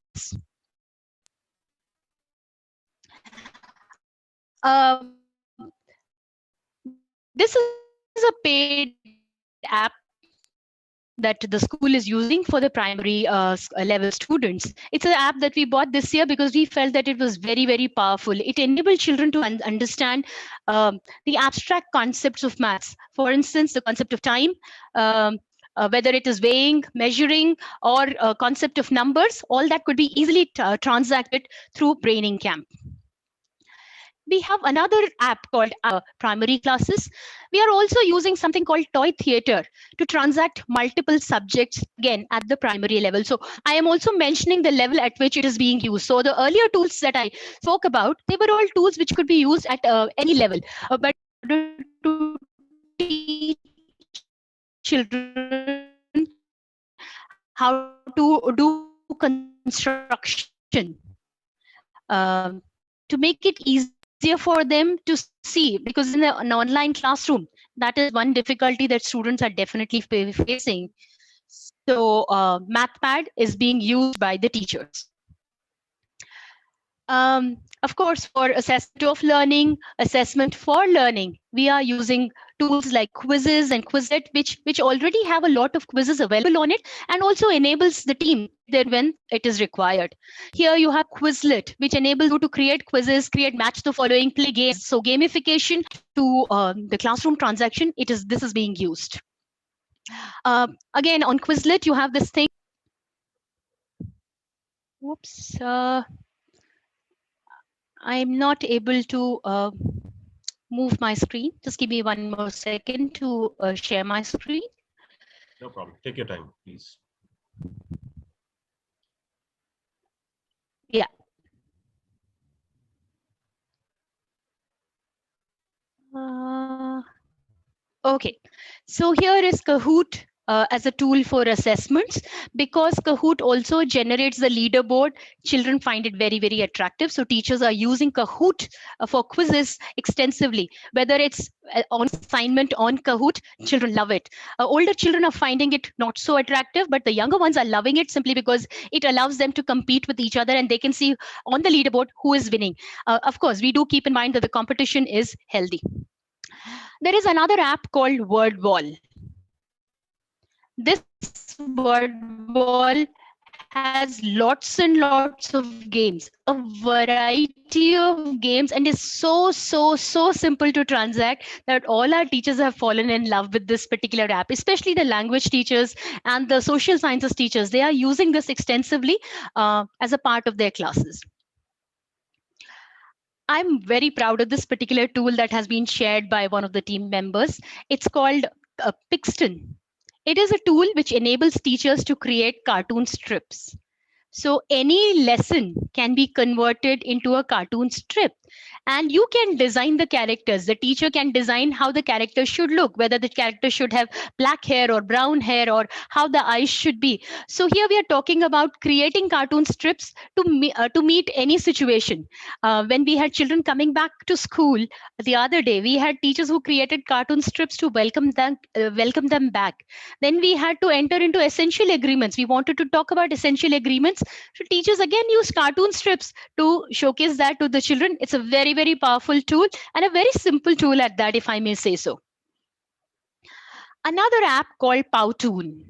This is a paid app that the school is using for the primary level students. It's an app that we bought this year because we felt that it was very, very powerful. It enabled children to understand the abstract concepts of maths. For instance, the concept of time, whether it is weighing, measuring, or concept of numbers, all that could be easily transacted through Braining Camp. We have another app called Primary Classes. We are also using something called Toy Theater to transact multiple subjects, again, at the primary level. So I am also mentioning the level at which it is being used. So the earlier tools that I spoke about, they were all tools which could be used at any level. But to teach children how to do construction, to make it easier for them to see, because in an online classroom, that is one difficulty that students are definitely facing. So MathPad is being used by the teachers. Of course, for assessment of learning, assessment for learning, we are using tools like Quizzes and Quizlet, which already have a lot of quizzes available on it, and also enables the team there when it is required. Here you have Quizlet, which enables you to create quizzes, create match the following, play games. So gamification to the classroom transaction, this is being used. Again, on Quizlet, you have this thing. Whoops. I'm not able to move my screen. Just give me one more second to share my screen. No problem. Take your time, please. Yeah. Okay, so here is Kahoot as a tool for assessments. Because Kahoot also generates the leaderboard, children find it very, very attractive. So teachers are using Kahoot for quizzes extensively, whether it's on assignment on Kahoot, children love it. Older children are finding it not so attractive, but the younger ones are loving it simply because it allows them to compete with each other and they can see on the leaderboard who is winning. Of course, we do keep in mind that the competition is healthy. There is another app called Word Wall. This Word Wall has lots and lots of games, a variety of games, and is so simple to transact that all our teachers have fallen in love with this particular app, especially the language teachers and the social sciences teachers. They are using this extensively as a part of their classes. I'm very proud of this particular tool that has been shared by one of the team members. It's called Pixton. It is a tool which enables teachers to create cartoon strips. So any lesson can be converted into a cartoon strip, and you can design the characters. The teacher can design how the character should look, whether the character should have black hair or brown hair, or how the eyes should be. So here we are talking about creating cartoon strips to meet any situation. When we had children coming back to school the other day, we had teachers who created cartoon strips to welcome them back. Then we had to enter into essential agreements. We wanted to talk about essential agreements. So teachers again use cartoon strips to showcase that to the children. It's a very, very powerful tool and a very simple tool at that, if I may say so. Another app called Powtoon.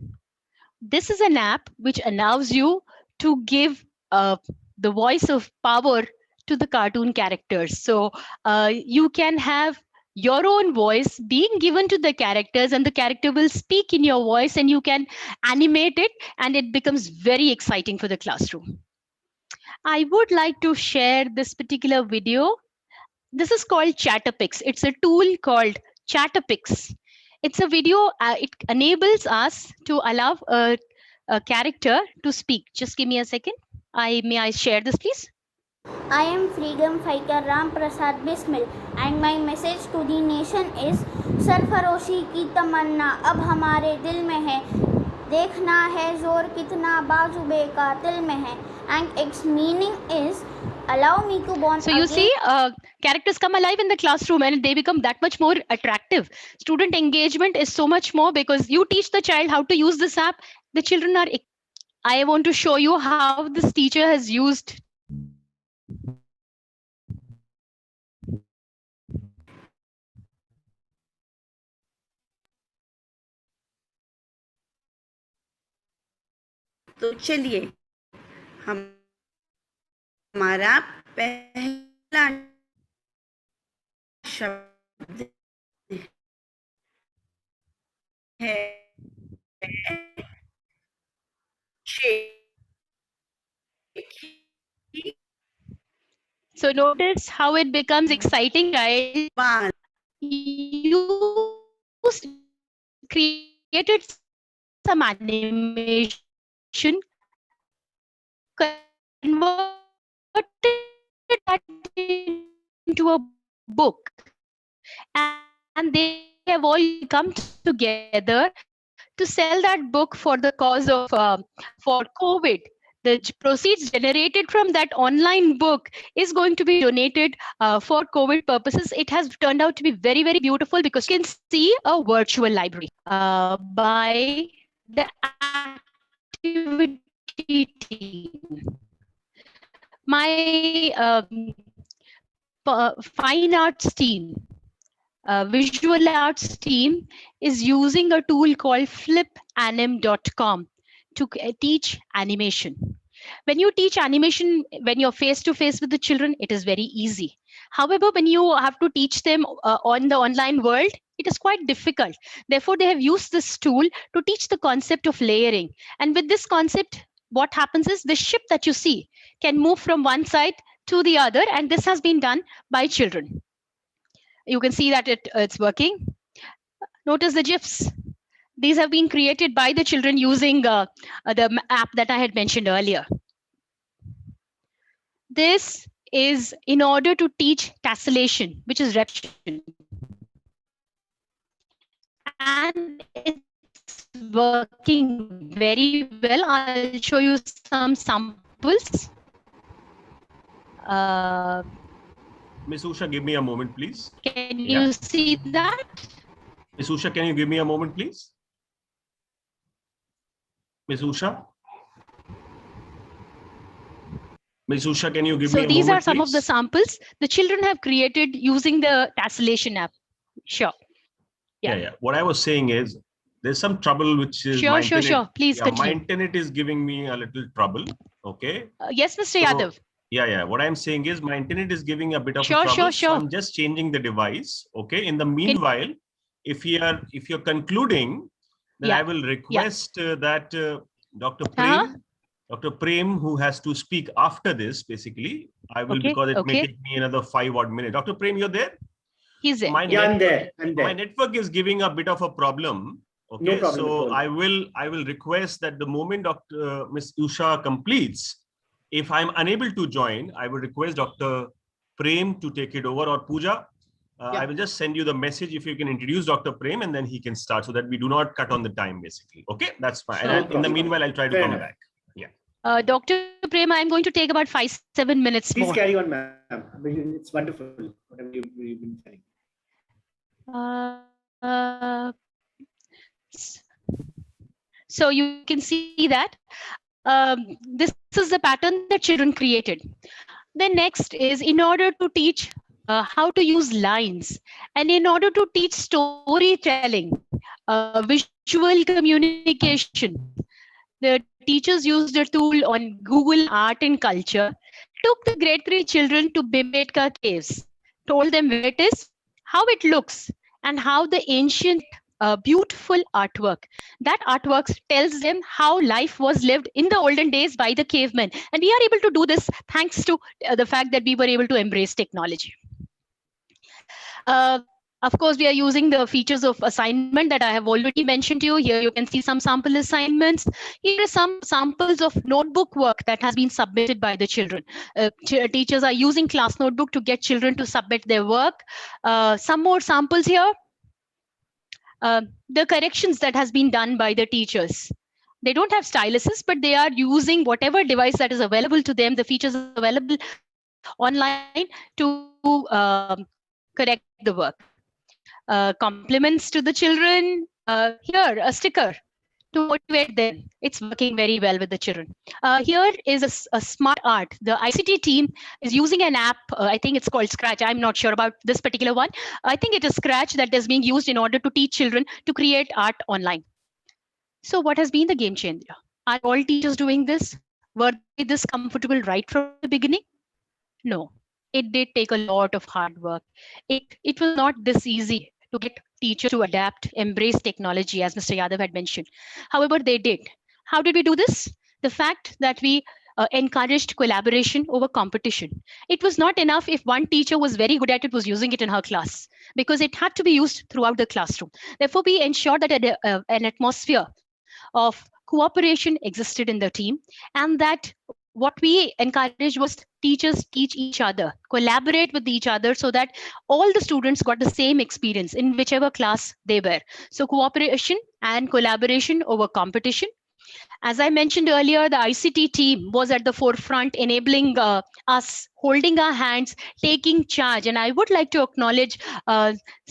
This is an app which allows you to give the voice of power to the cartoon characters. So you can have your own voice being given to the characters, and the character will speak in your voice, and you can animate it, and it becomes very exciting for the classroom. I would like to share this particular video. This is called Chatterpix. It's a tool called Chatterpix. It's a video. It enables us to allow a character to speak. Just give me a second. May I share this, please? I am Freedom Fighter Ram Prasad Bismil, and my message to the nation is सरफरोशी की तमन्ना अब हमारे दिल में है, देखना है जोर कितना बाजुबे का दिल में है, and its meaning is allow me to born So you see, characters come alive in the classroom and they become that much more attractive. Student engagement is so much more because you teach the child how to use this app. The children are. I want to show you how this teacher has used. तो चलिए हमारा पहला शब्द है So notice how it becomes exciting, right? You created some animation, converted that into a book, and they have all come together to sell that book for the cause of for COVID. The proceeds generated from that online book is going to be donated for COVID purposes. It has turned out to be very, very beautiful because you can see a virtual library by the activity team. My fine arts team, visual arts team is using a tool called flipanim.com to teach animation. When you teach animation, when you're face to face with the children, it is very easy. However, when you have to teach them on the online world, it is quite difficult. Therefore, they have used this tool to teach the concept of layering. And with this concept, what happens is the ship that you see can move from one side to the other, and this has been done by children. You can see that it's working. Notice the GIFs. These have been created by the children using the app that I had mentioned earlier. This is in order to teach tessellation, which is repetition. and it's working very well. I'll show you some samples. Miss Usha, give me a moment, please. Can Yeah. you see that? Miss Usha, can you give me a moment, please? Miss Usha? Miss Usha, can you give me a So moment, these are some of the please? samples the children have created using the Tessellation app. Sure. Yeah. What I was saying is there's some trouble which is Sure, my sure, internet. sure. Please Yeah, my continue. internet is giving me a little trouble. Okay. Yes, Mr. So, Yadav. Yeah. What I'm saying is my internet is giving a bit of Sure, a trouble. sure. So I'm just changing the device. Okay. In the meanwhile, if you're concluding, then I will request that Dr. Prem, who has to speak after this, basically, I will, because it may take me another 5 odd minutes. Dr. Prem, you're there? He's there. I'm there. My network is giving a bit of a problem. Okay, No problem so at all. I will request that the moment Miss Usha completes, if I'm unable to join, I will request Dr. Prem to take it over, or Pooja. I will just send you the message if you can introduce Dr. Prem, and then he can start, so that we do not cut on the time, basically. Okay, that's fine. Sure. And in the meanwhile, I'll try to come back. Dr. Prem, I'm going to take about 5-7 minutes Please more. carry on, ma'am. It's wonderful, whatever you've been saying. So you can see that this is the pattern that children created. Then next is, in order to teach how to use lines, and in order to teach storytelling, visual communication, the teachers used a tool on Google Art and Culture, took the grade 3 children to Bhimbetka caves, told them where it is, how it looks, and how the ancient beautiful artwork. That artwork tells them how life was lived in the olden days by the cavemen. And we are able to do this thanks to the fact that we were able to embrace technology. Of course, we are using the features of assignment that I have already mentioned to you. Here you can see some sample assignments. Here are some samples of notebook work that has been submitted by the children. Teachers are using class notebook to get children to submit their work. Some more samples here. The corrections that has been done by the teachers. They don't have styluses, but they are using whatever device that is available to them, the features available online, to correct the work. Compliments to the children. Here, a sticker to motivate them. It's working very well with the children. Here is a smart art. The ICT team is using an app. I think it's called Scratch. I'm not sure about this particular one. I think it is Scratch that is being used in order to teach children to create art online. So what has been the game changer? Are all teachers doing this? Were they this comfortable right from the beginning? No, it did take a lot of hard work. It was not this easy to get teachers to adapt, embrace technology, as Mr. Yadav had mentioned. However, they did. How did we do this? The fact that we encouraged collaboration over competition. It was not enough if one teacher was very good at it, was using it in her class, because it had to be used throughout the classroom. Therefore, we ensured that an atmosphere of cooperation existed in the team, and that what we encouraged was teachers teach each other, collaborate with each other, so that all the students got the same experience in whichever class they were. So cooperation and collaboration over competition. As I mentioned earlier, the ICT team was at the forefront, enabling us, holding our hands, taking charge. And I would like to acknowledge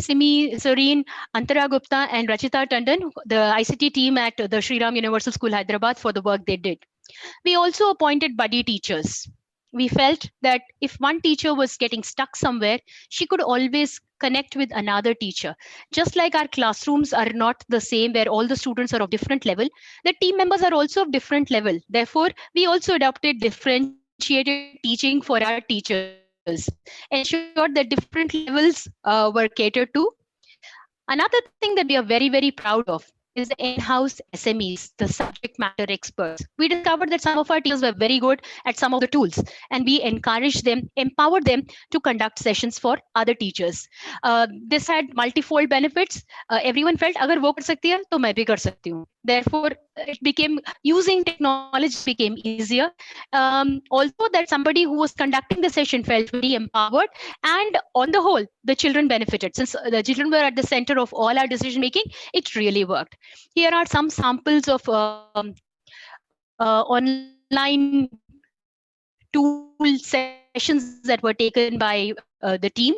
Simi, Sareen, Antara Gupta, and Rachita Tandon, the ICT team at the Sri Ram Universal School, Hyderabad, for the work they did. We also appointed buddy teachers. We felt that if one teacher was getting stuck somewhere, she could always connect with another teacher. Just like our classrooms are not the same, where all the students are of different level, the team members are also of different level. Therefore, we also adopted differentiated teaching for our teachers, ensured that different levels were catered to. Another thing that we are very, very proud of is the in-house SMEs, the subject matter experts. We discovered that some of our teachers were very good at some of the tools, and we encouraged them, empowered them to conduct sessions for other teachers. This had multifold benefits. Everyone felt, agar wo kar sakti hai, to main bhi kar sakti hu. Therefore, it became using technology became easier. Also, that somebody who was conducting the session felt very empowered, and on the whole, the children benefited. Since the children were at the center of all our decision making, it really worked. Here are some samples of online tool sessions that were taken by the team.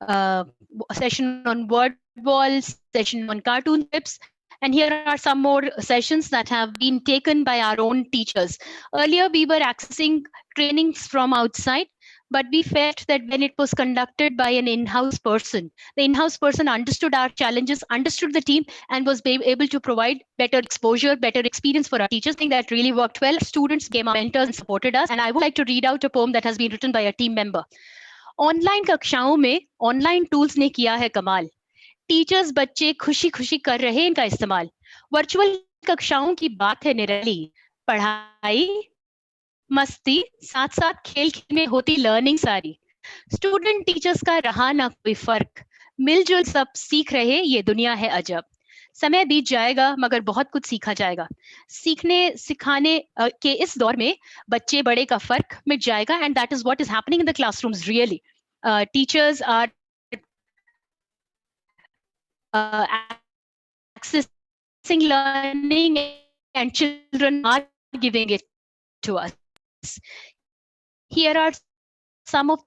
A session on word walls, session on cartoon strips, and here are some more sessions that have been taken by our own teachers. Earlier, we were accessing trainings from outside, but we felt that when it was conducted by an in-house person, the in-house person understood our challenges, understood the team, and was able to provide better exposure, better experience for our teachers. I think that really worked well. Students became our mentors and supported us. And I would like to read out a poem that has been written by a team member. Online कक्षाओं में online tools ने किया है कमाल, teachers बच्चे खुशी खुशी कर रहे हैं इनका इस्तेमाल। वर्चुअल कक्षाओं की बात है निराली, पढ़ाई मस्ती साथ साथ खेल खेल में होती लर्निंग सारी। स्टूडेंट टीचर्स का रहा ना कोई फर्क, मिलजुल सब सीख रहे ये दुनिया है अजब। समय बीत जाएगा मगर बहुत कुछ सीखा जाएगा। सीखने सिखाने के इस दौर में बच्चे बड़े का फर्क मिट जाएगा, and that is what is happening in the classrooms really. Teachers are accessing learning and children are giving it to us. Here are some of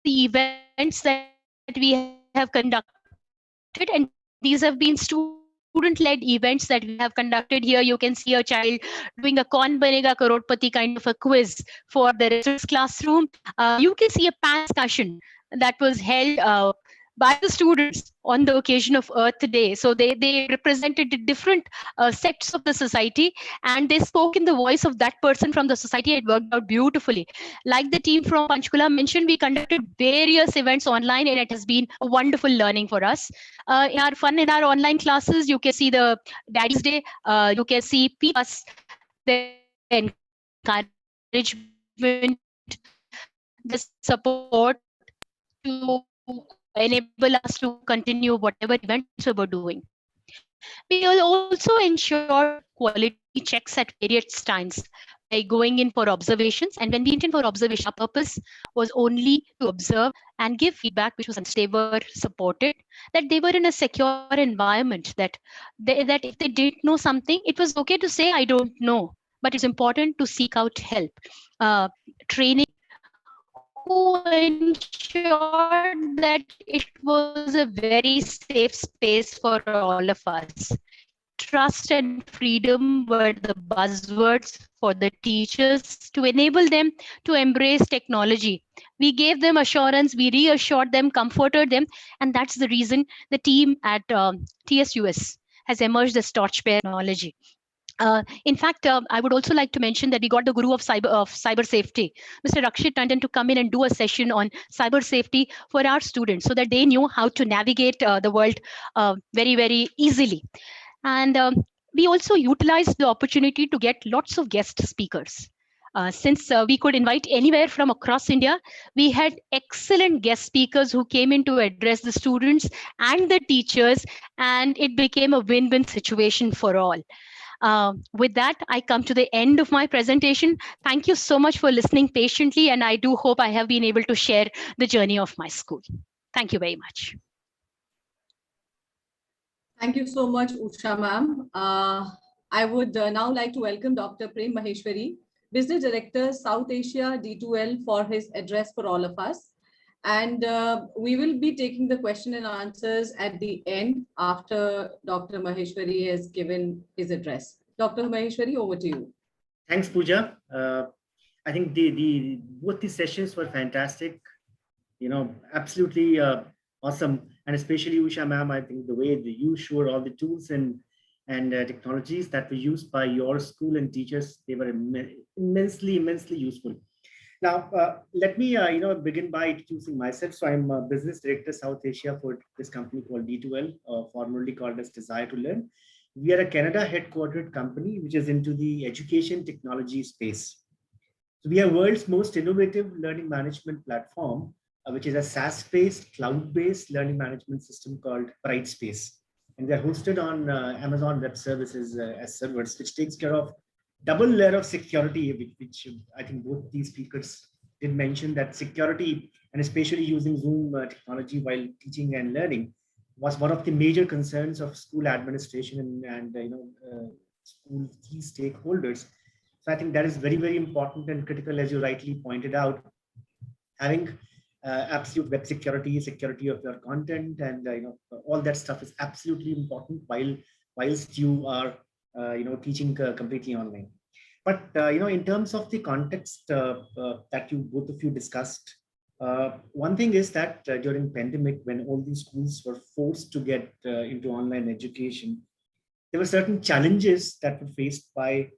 the events that we have conducted, and these have been student-led events that we have conducted. Here you can see a child doing a Kaun Banega Crorepati kind of a quiz for the residence classroom. You can see a panel discussion that was held by the students on the occasion of Earth Day. So they represented the different sects of the society, and they spoke in the voice of that person from the society. It worked out beautifully. Like the team from Panchkula mentioned, we conducted various events online, and it has been a wonderful learning for us. In our online classes, you can see the Daddy's Day, you can see PPUS, the encouragement, the support to enable us to continue whatever events we were doing. We will also ensure quality checks at various times by going in for observations. And when we went in for observation, our purpose was only to observe and give feedback, which was they were supported, that they were in a secure environment, that if they didn't know something, it was okay to say, I don't know, but it's important to seek out help. Training who ensured that it was a very safe space for all of us. Trust and freedom were the buzzwords for the teachers to enable them to embrace technology. We gave them assurance, we reassured them, comforted them, and that's the reason the team at TSUS has emerged as torchbearer technology. In fact, I would also like to mention that we got the guru of cyber safety, Mr. Rakshit Tandon, to come in and do a session on cyber safety for our students so that they knew how to navigate the world very, very easily. And we also utilized the opportunity to get lots of guest speakers. Since we could invite anywhere from across India, we had excellent guest speakers who came in to address the students and the teachers, and it became a win-win situation for all. With that, I come to the end of my presentation. Thank you so much for listening patiently, and I do hope I have been able to share the journey of my school. Thank you very much. Thank you so much, Usha ma'am. I would now like to welcome Dr. Prem Maheshwari, Business Director, South Asia D2L, for his address for all of us. And we will be taking the question and answers at the end after Dr. Maheshwari has given his address. Dr. Maheshwari, over to you. Thanks, Pooja. I think both these sessions were fantastic. You know, absolutely awesome. And especially Usha ma'am, I think the way that you showed all the tools and technologies that were used by your school and teachers, they were immensely useful. Now, let me begin by introducing myself. So I'm a Business Director South Asia for this company called D2L, formerly called as Desire to Learn. We are a Canada headquartered company which is into the education technology space. So we are world's most innovative learning management platform, which is a SaaS-based, cloud-based learning management system called Brightspace. and they're hosted on Amazon Web Services as servers, which takes care of double layer of security, which I think both these speakers did mention, that security, and especially using Zoom technology while teaching and learning, was one of the major concerns of school administration and school key stakeholders. So I think that is very, very important and critical, as you rightly pointed out. Having absolute web security, security of your content, and all that stuff is absolutely important whilst you are teaching completely online. But in terms of the context that you both of you discussed, one thing is that during pandemic, when all these schools were forced to get into online education, there were certain challenges that were faced by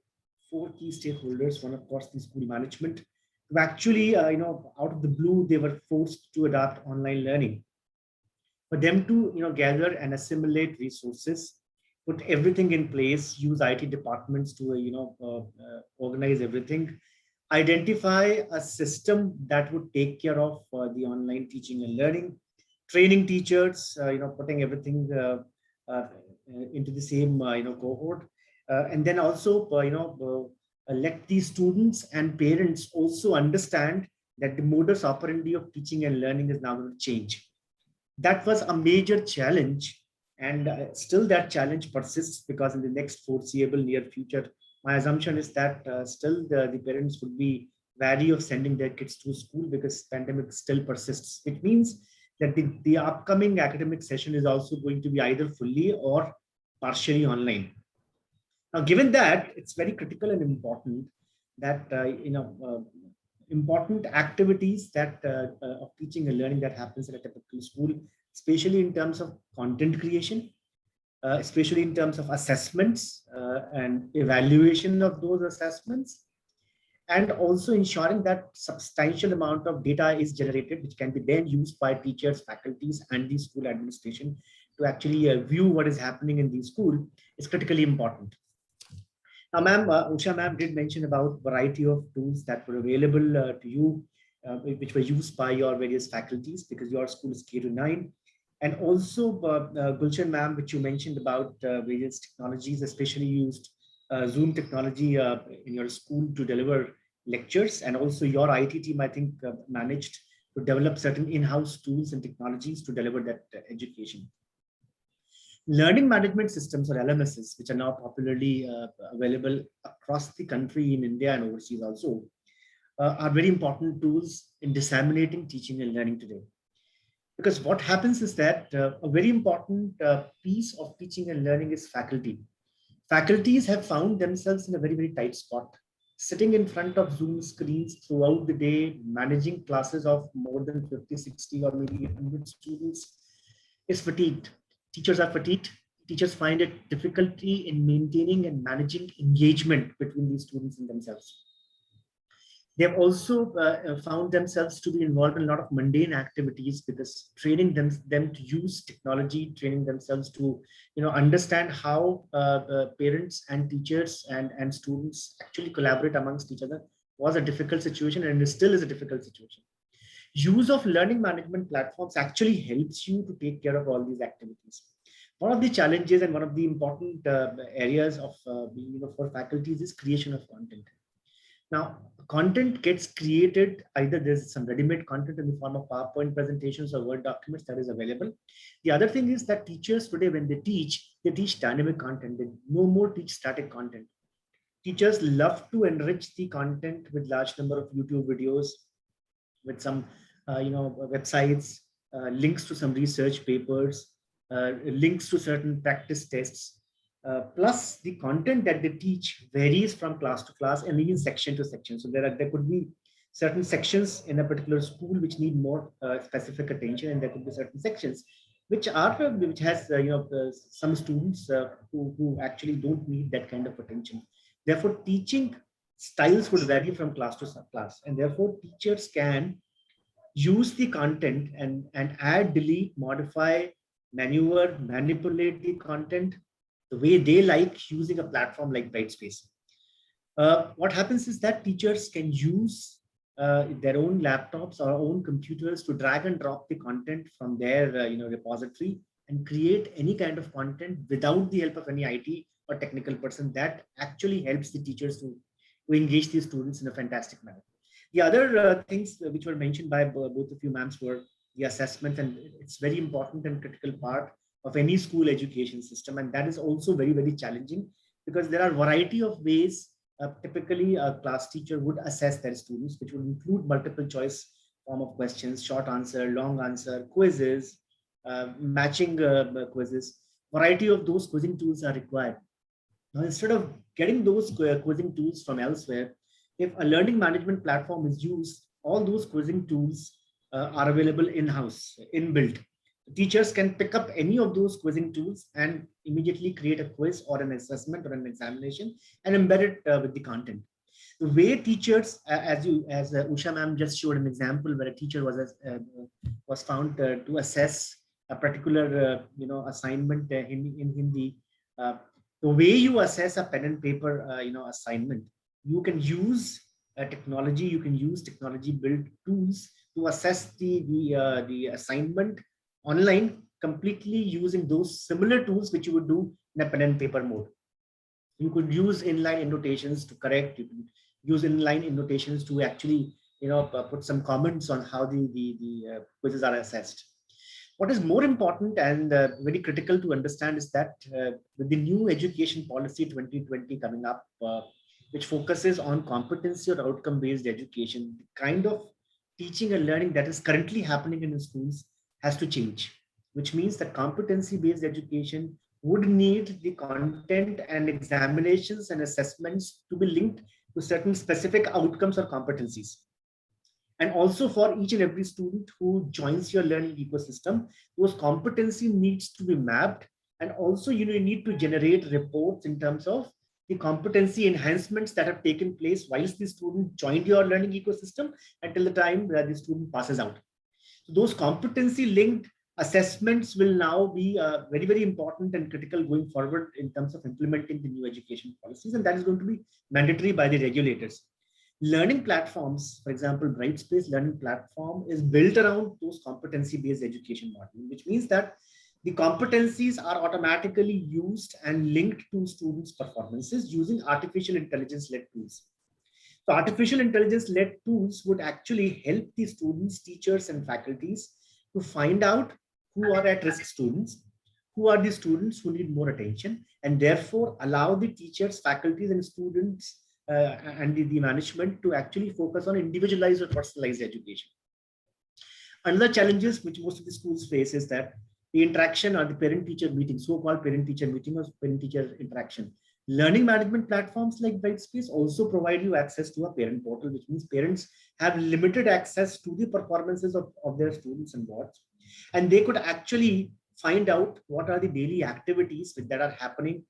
four key stakeholders. One, of course, the school management, who actually, out of the blue, they were forced to adopt online learning. For them to, gather and assimilate resources, put everything in place, use IT departments to, organize everything, identify a system that would take care of the online teaching and learning, training teachers, putting everything into the same, cohort, and then also, let the students and parents also understand that the modus operandi of teaching and learning is now going to change. That was a major challenge, and still that challenge persists, because in the next foreseeable near future, my assumption is that still the parents would be wary of sending their kids to school because pandemic still persists. It means that the upcoming academic session is also going to be either fully or partially online. Now, given that, it's very critical and important that important activities that of teaching and learning that happens at a typical school, especially in terms of content creation, especially in terms of assessments and evaluation of those assessments, and also ensuring that substantial amount of data is generated, which can be then used by teachers, faculties, and the school administration to actually view what is happening in the school, is critically important. Now, ma'am, Usha ma'am did mention about variety of tools that were available to you, which were used by your various faculties, because your school is K-9. And also, Gulshan ma'am, which you mentioned about various technologies, especially used Zoom technology in your school to deliver lectures. And also your IT team, I think, managed to develop certain in-house tools and technologies to deliver that education. Learning management systems, or LMSs, which are now popularly available across the country in India and overseas also, are very important tools in disseminating teaching and learning today. Because what happens is that a very important piece of teaching and learning is faculty. Faculties have found themselves in a very, very tight spot, sitting in front of Zoom screens throughout the day, managing classes of more than 50, 60, or maybe 100 students, is fatigued. Teachers are fatigued. Teachers find it difficulty in maintaining and managing engagement between these students and themselves. They've also found themselves to be involved in a lot of mundane activities, because training them to use technology, training themselves to understand how parents and teachers and students actually collaborate amongst each other was a difficult situation, and it still is a difficult situation. Use of learning management platforms actually helps you to take care of all these activities. One of the challenges and one of the important areas of for faculties is creation of content. Now, content gets created, either there's some ready-made content in the form of PowerPoint presentations or Word documents that is available. The other thing is that teachers today, when they teach dynamic content. They no more teach static content. Teachers love to enrich the content with large number of YouTube videos, with some websites, links to some research papers, links to certain practice tests. Plus, the content that they teach varies from class to class and even section to section. So there could be certain sections in a particular school which need more specific attention, and there could be certain sections which has some students who actually don't need that kind of attention. Therefore, teaching styles would vary from class to class, and therefore teachers can use the content and add, delete, modify, maneuver, manipulate the content the way they like, using a platform like Brightspace. What happens is that teachers can use their own laptops or own computers to drag and drop the content from their repository and create any kind of content without the help of any IT or technical person, that actually helps the teachers to engage these students in a fantastic manner. The other things which were mentioned by both of you ma'ams were the assessment, and it's very important and critical part of any school education system. And that is also very, very challenging, because there are a variety of ways typically a class teacher would assess their students, which would include multiple choice form of questions, short answer, long answer, quizzes, matching quizzes. Variety of those quizzing tools are required. Now, instead of getting those quizzing tools from elsewhere, if a learning management platform is used, all those quizzing tools are available in-house, inbuilt. Teachers can pick up any of those quizzing tools and immediately create a quiz or an assessment or an examination and embed it with the content. The way teachers, as Usha ma'am just showed an example where a teacher was found to assess a particular assignment in Hindi. The way you assess a pen and paper assignment, you can use technology. You can use technology built tools to assess the assignment online, completely using those similar tools which you would do in a pen and paper mode. You could use inline annotations to correct. You can use inline annotations to actually put some comments on how the quizzes are assessed. What is more important and very critical to understand is that with the new education policy 2020 coming up, which focuses on competency or outcome-based education, the kind of teaching and learning that is currently happening in the schools has to change, which means that competency-based education would need the content and examinations and assessments to be linked to certain specific outcomes or competencies. And also for each and every student who joins your learning ecosystem, those competency needs to be mapped. And also, you need to generate reports in terms of the competency enhancements that have taken place whilst the student joined your learning ecosystem until the time that the student passes out. So those competency linked assessments will now be very, very important and critical going forward in terms of implementing the new education policies. And that is going to be mandatory by the regulators. Learning platforms, for example, Brightspace learning platform is built around those competency-based education modeling, which means that the competencies are automatically used and linked to students' performances using artificial intelligence-led tools. So artificial intelligence-led tools would actually help the students, teachers, and faculties to find out who are at-risk students, who are the students who need more attention, and therefore allow the teachers, faculties, and students and the management to actually focus on individualized or personalized education. Another challenges which most of the schools face is that the interaction or the parent-teacher meeting, so-called parent-teacher meeting or parent-teacher interaction. Learning management platforms like Brightspace also provide you access to a parent portal, which means parents have limited access to the performances of their students and wards. And they could actually find out what are the daily activities that are happening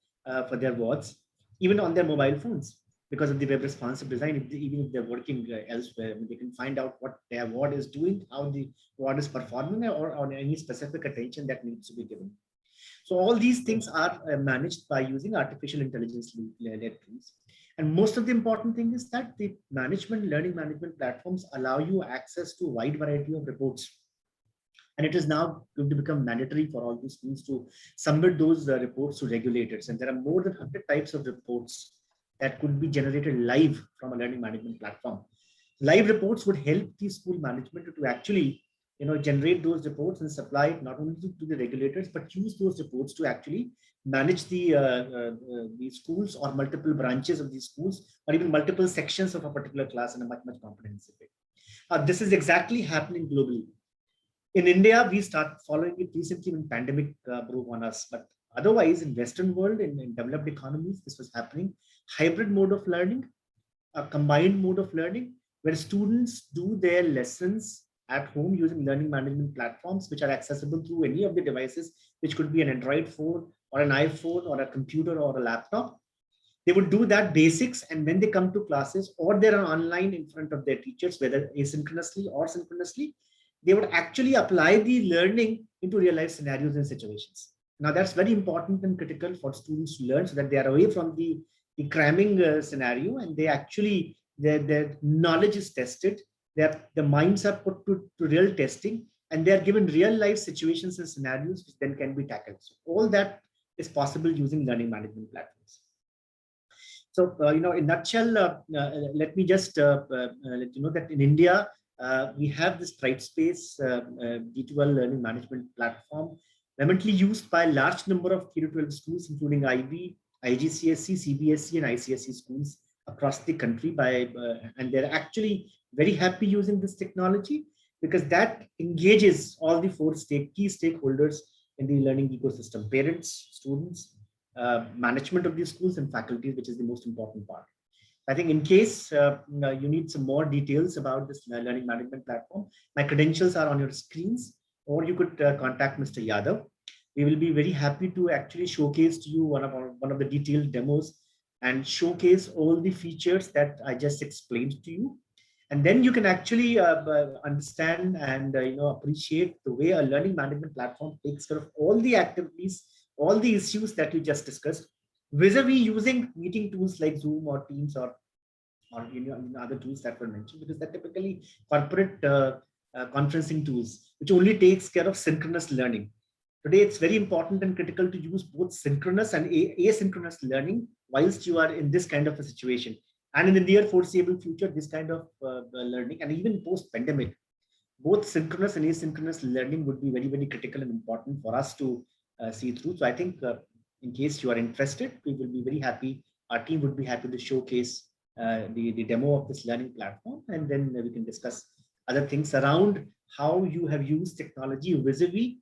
for their wards, even on their mobile phones. Because of the web responsive design, even if they're working elsewhere, they can find out what their ward is doing, how the ward is performing, or on any specific attention that needs to be given. So all these things are managed by using artificial intelligence-led tools. And most of the important thing is that the learning management platforms allow you access to a wide variety of reports. And it is now going to become mandatory for all these schools to submit those reports to regulators. And there are more than 100 types of reports that could be generated live from a learning management platform. Live reports would help the school management to actually generate those reports and supply it not only to the regulators, but use those reports to actually manage the schools or multiple branches of these schools, or even multiple sections of a particular class in a much, much comprehensive way. This is exactly happening globally. In India, we start following it recently when pandemic broke on us, but otherwise in Western world, in developed economies, this was happening. Hybrid mode of learning, a combined mode of learning, where students do their lessons at home using learning management platforms, which are accessible through any of the devices, which could be an Android phone or an iPhone or a computer or a laptop. They would do that basics, and when they come to classes or they're online in front of their teachers, whether asynchronously or synchronously, they would actually apply the learning into real life scenarios and situations. Now that's very important and critical for students to learn, so that they are away from the cramming scenario, and they actually, their knowledge is tested, their minds are put to real testing, and they are given real life situations and scenarios which then can be tackled. So all that is possible using learning management platforms. So, in a nutshell, let me just let you know that in India, we have this Brightspace D2L learning management platform, vehemently used by a large number of K-12 schools, including IB, IGCSE, CBSE, and ICSE schools across the country. And they're actually very happy using this technology because that engages all the four key stakeholders in the learning ecosystem: parents, students, management of the schools, and faculties, which is the most important part. I think in case you need some more details about this learning management platform, my credentials are on your screens, or you could contact Mr. Yadav. We will be very happy to actually showcase to you one of the detailed demos and showcase all the features that I just explained to you. And then you can actually understand and appreciate the way a learning management platform takes care of all the activities, all the issues that you just discussed, vis-a-vis using meeting tools like Zoom or Teams or other tools that were mentioned, because they're typically corporate conferencing tools, which only takes care of synchronous learning. Today, it's very important and critical to use both synchronous and asynchronous learning whilst you are in this kind of a situation. And in the near foreseeable future, this kind of learning, and even post-pandemic, both synchronous and asynchronous learning would be very, very critical and important for us to see through. So I think in case you are interested, we will be very happy. Our team would be happy to showcase the demo of this learning platform, and then we can discuss other things around how you have used technology vis-a-vis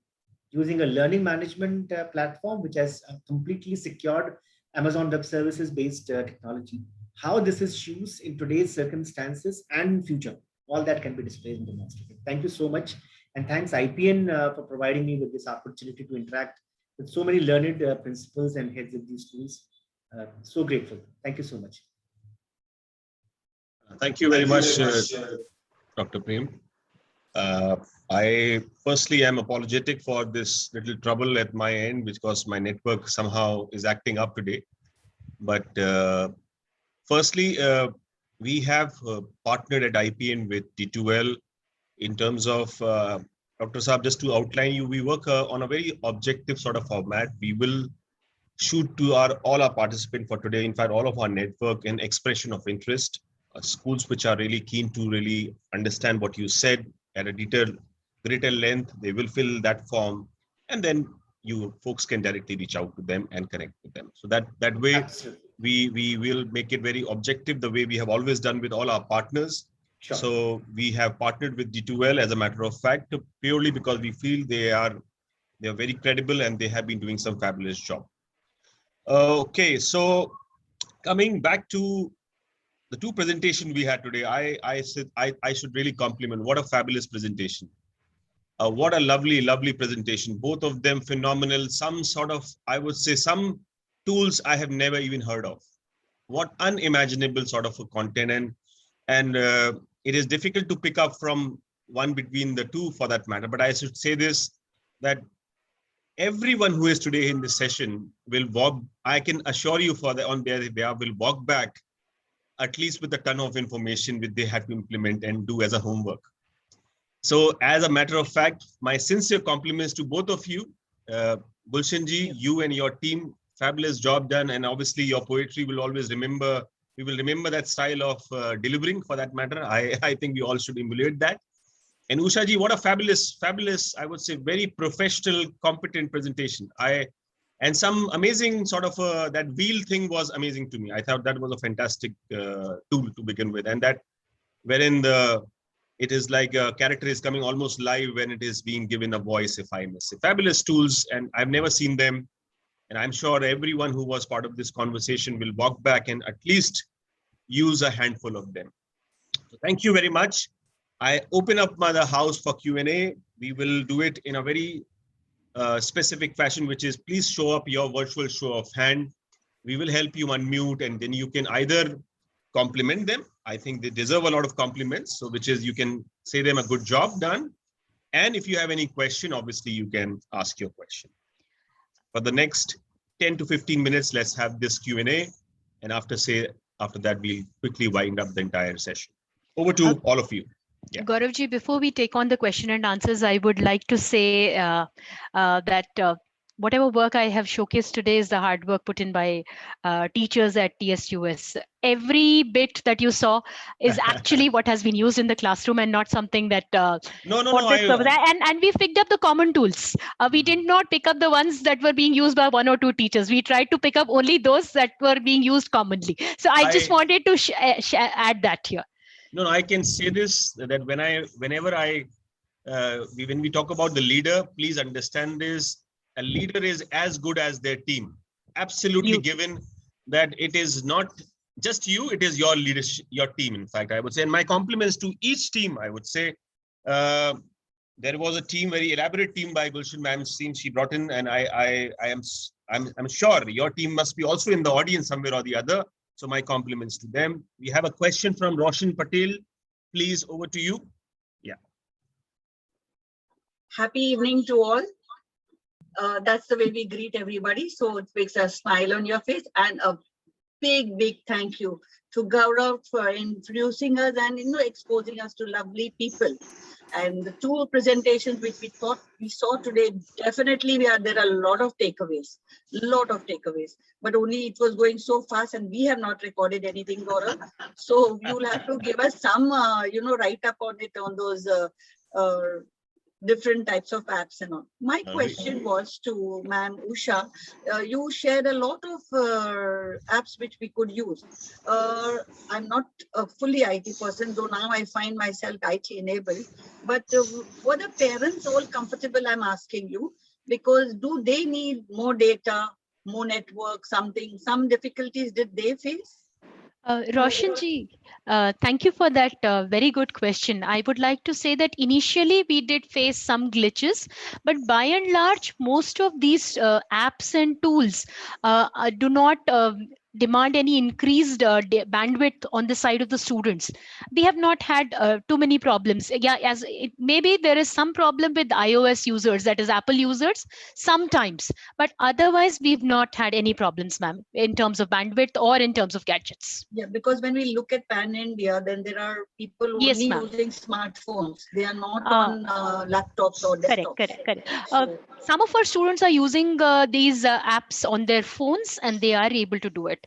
using a learning management platform, which has a completely secured Amazon Web Services based technology, how this is used in today's circumstances and in future. All that can be displayed and demonstrated. Thank you so much. And thanks IPN for providing me with this opportunity to interact with so many learned principals and heads of these schools. So grateful. Thank you so much. Thank you very much, Dr. Prem. I firstly am apologetic for this little trouble at my end because my network somehow is acting up today. But firstly, we have partnered at IPN with D2L in terms of, Dr. Saab, just to outline you, we work on a very objective sort of format. We will shoot to all our participants for today, in fact, all of our network, an expression of interest, schools which are really keen to really understand what you said at a greater length. They will fill that form, and then you folks can directly reach out to them and connect with them. So that way, absolutely, we will make it very objective, the way we have always done with all our partners. Sure. So we have partnered with D2L as a matter of fact, purely because we feel they are very credible and they have been doing some fabulous job. Okay, so coming back to the two presentations we had today, I said I should really compliment. What a fabulous presentation. What a lovely presentation. Both of them phenomenal. Some sort of, I would say, some tools I have never even heard of. What unimaginable sort of a content. And it is difficult to pick up from one between the two for that matter. But I should say this, that everyone who is today in this session will walk, I can assure you on their behalf, will walk back at least with a ton of information which they have to implement and do as a homework. So as a matter of fact, my sincere compliments to both of you. Gulshan-ji, you and your team, fabulous job done. And obviously your poetry will always remember, we will remember that style of delivering for that matter. I think we all should emulate that. And Usha-ji, what a fabulous, I would say, very professional, competent presentation. And some amazing sort of that wheel thing was amazing to me. I thought that was a fantastic tool to begin with. And that wherein it is like a character is coming almost live when it is being given a voice, if I may say. Fabulous tools, and I've never seen them. And I'm sure everyone who was part of this conversation will walk back and at least use a handful of them. So thank you very much. I open up the house for Q&A. We will do it in a very specific fashion, which is please show up your virtual show of hand. We will help you unmute, and then you can either compliment them. I think they deserve a lot of compliments. So which is you can say them a good job done. And if you have any question, obviously you can ask your question. For the next 10 to 15 minutes, let's have this Q&A. And after that, we'll quickly wind up the entire session. Over to all of you. Yeah. Gauravji, before we take on the question and answers, I would like to say that whatever work I have showcased today is the hard work put in by teachers at TSUS. Every bit that you saw is actually what has been used in the classroom and not something that No, for this purpose. And we picked up the common tools. We did not pick up the ones that were being used by one or two teachers. We tried to pick up only those that were being used commonly. So I just wanted to add that here. No, I can say this, that when we talk about the leader, please understand this. A leader is as good as their team. Absolutely, given that it is not just you, it is your leadership, your team. In fact, I would say, and my compliments to each team. I would say there was a team, very elaborate team by Gulshan Ma'am's team she brought in, and I'm sure your team must be also in the audience somewhere or the other. So my compliments to them. We have a question from Roshan Patel. Please, over to you. Yeah. Happy evening to all. That's the way we greet everybody. So it makes a smile on your face, and a big, big thank you to Gaurav for introducing us and exposing us to lovely people. And the two presentations which we saw today, definitely there are a lot of takeaways, but only it was going so fast and we have not recorded anything, Gaurav. So you'll have to give us some, write up on it, on those different types of apps and all. My question was to Ma'am Usha. You shared a lot of apps which we could use. I'm not a fully IT person, though now I find myself IT enabled. But were the parents all comfortable, I'm asking you, because do they need more data, more network, some difficulties did they face? Roshanji, thank you for that very good question. I would like to say that initially we did face some glitches, but by and large, most of these apps and tools do not demand any increased bandwidth on the side of the students. We have not had too many problems. Yeah, maybe there is some problem with iOS users, that is Apple users, sometimes, but otherwise we've not had any problems, ma'am, in terms of bandwidth or in terms of gadgets. Yeah, because when we look at Pan India, then there are people only using smartphones. They are not on laptops or desktops. Correct. Some of our students are using these apps on their phones and they are able to do it.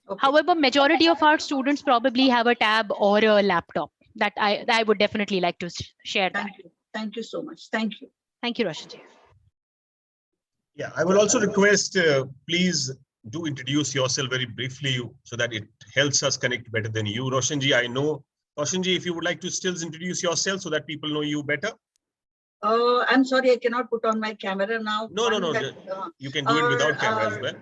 Okay. However, majority of our students probably have a tab or a laptop. That I would definitely like to share that. Thank you so much. Thank you. Thank you, Roshanji. Yeah, I will also request, please do introduce yourself very briefly so that it helps us connect better than you. Roshanji, I know. Roshanji, if you would like to still introduce yourself so that people know you better. I'm sorry, I cannot put on my camera now. No. You can do it without camera as well.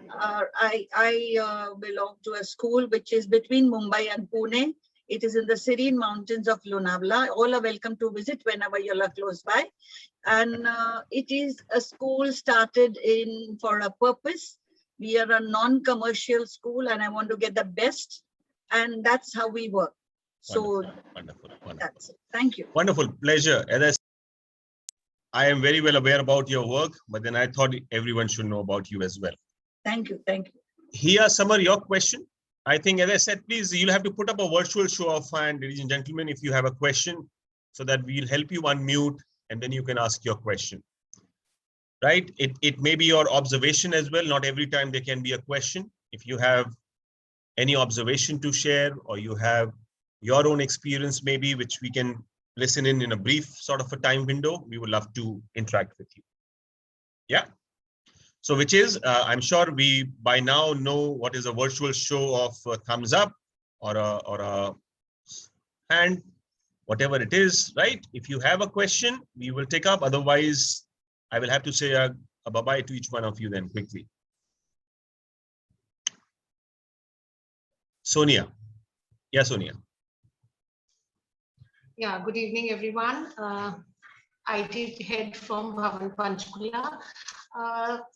I belong to a school which is between Mumbai and Pune. It is in the serene mountains of Lonavala. All are welcome to visit whenever you're close by. And it is a school started for a purpose. We are a non-commercial school and I want to get the best. And that's how we work. So wonderful. That's it. Thank you. Wonderful. Pleasure. As I am very well aware about your work, but then I thought everyone should know about you as well. Thank you. Here, Samar, your question. I think, as I said, please, you'll have to put up a virtual show of hands, ladies and gentlemen, if you have a question, so that we'll help you unmute and then you can ask your question. Right? It may be your observation as well. Not every time there can be a question. If you have any observation to share or you have your own experience, maybe, which we can listen in a brief sort of a time window, we would love to interact with you. Yeah. So which is, I'm sure we by now know what is a virtual show of a thumbs up or a hand, whatever it is, right? If you have a question, we will take up. Otherwise, I will have to say a bye-bye to each one of you then quickly. Sonia. Yeah, Sonia. Yeah, good evening, everyone. IT head from Bhavan Panchkula.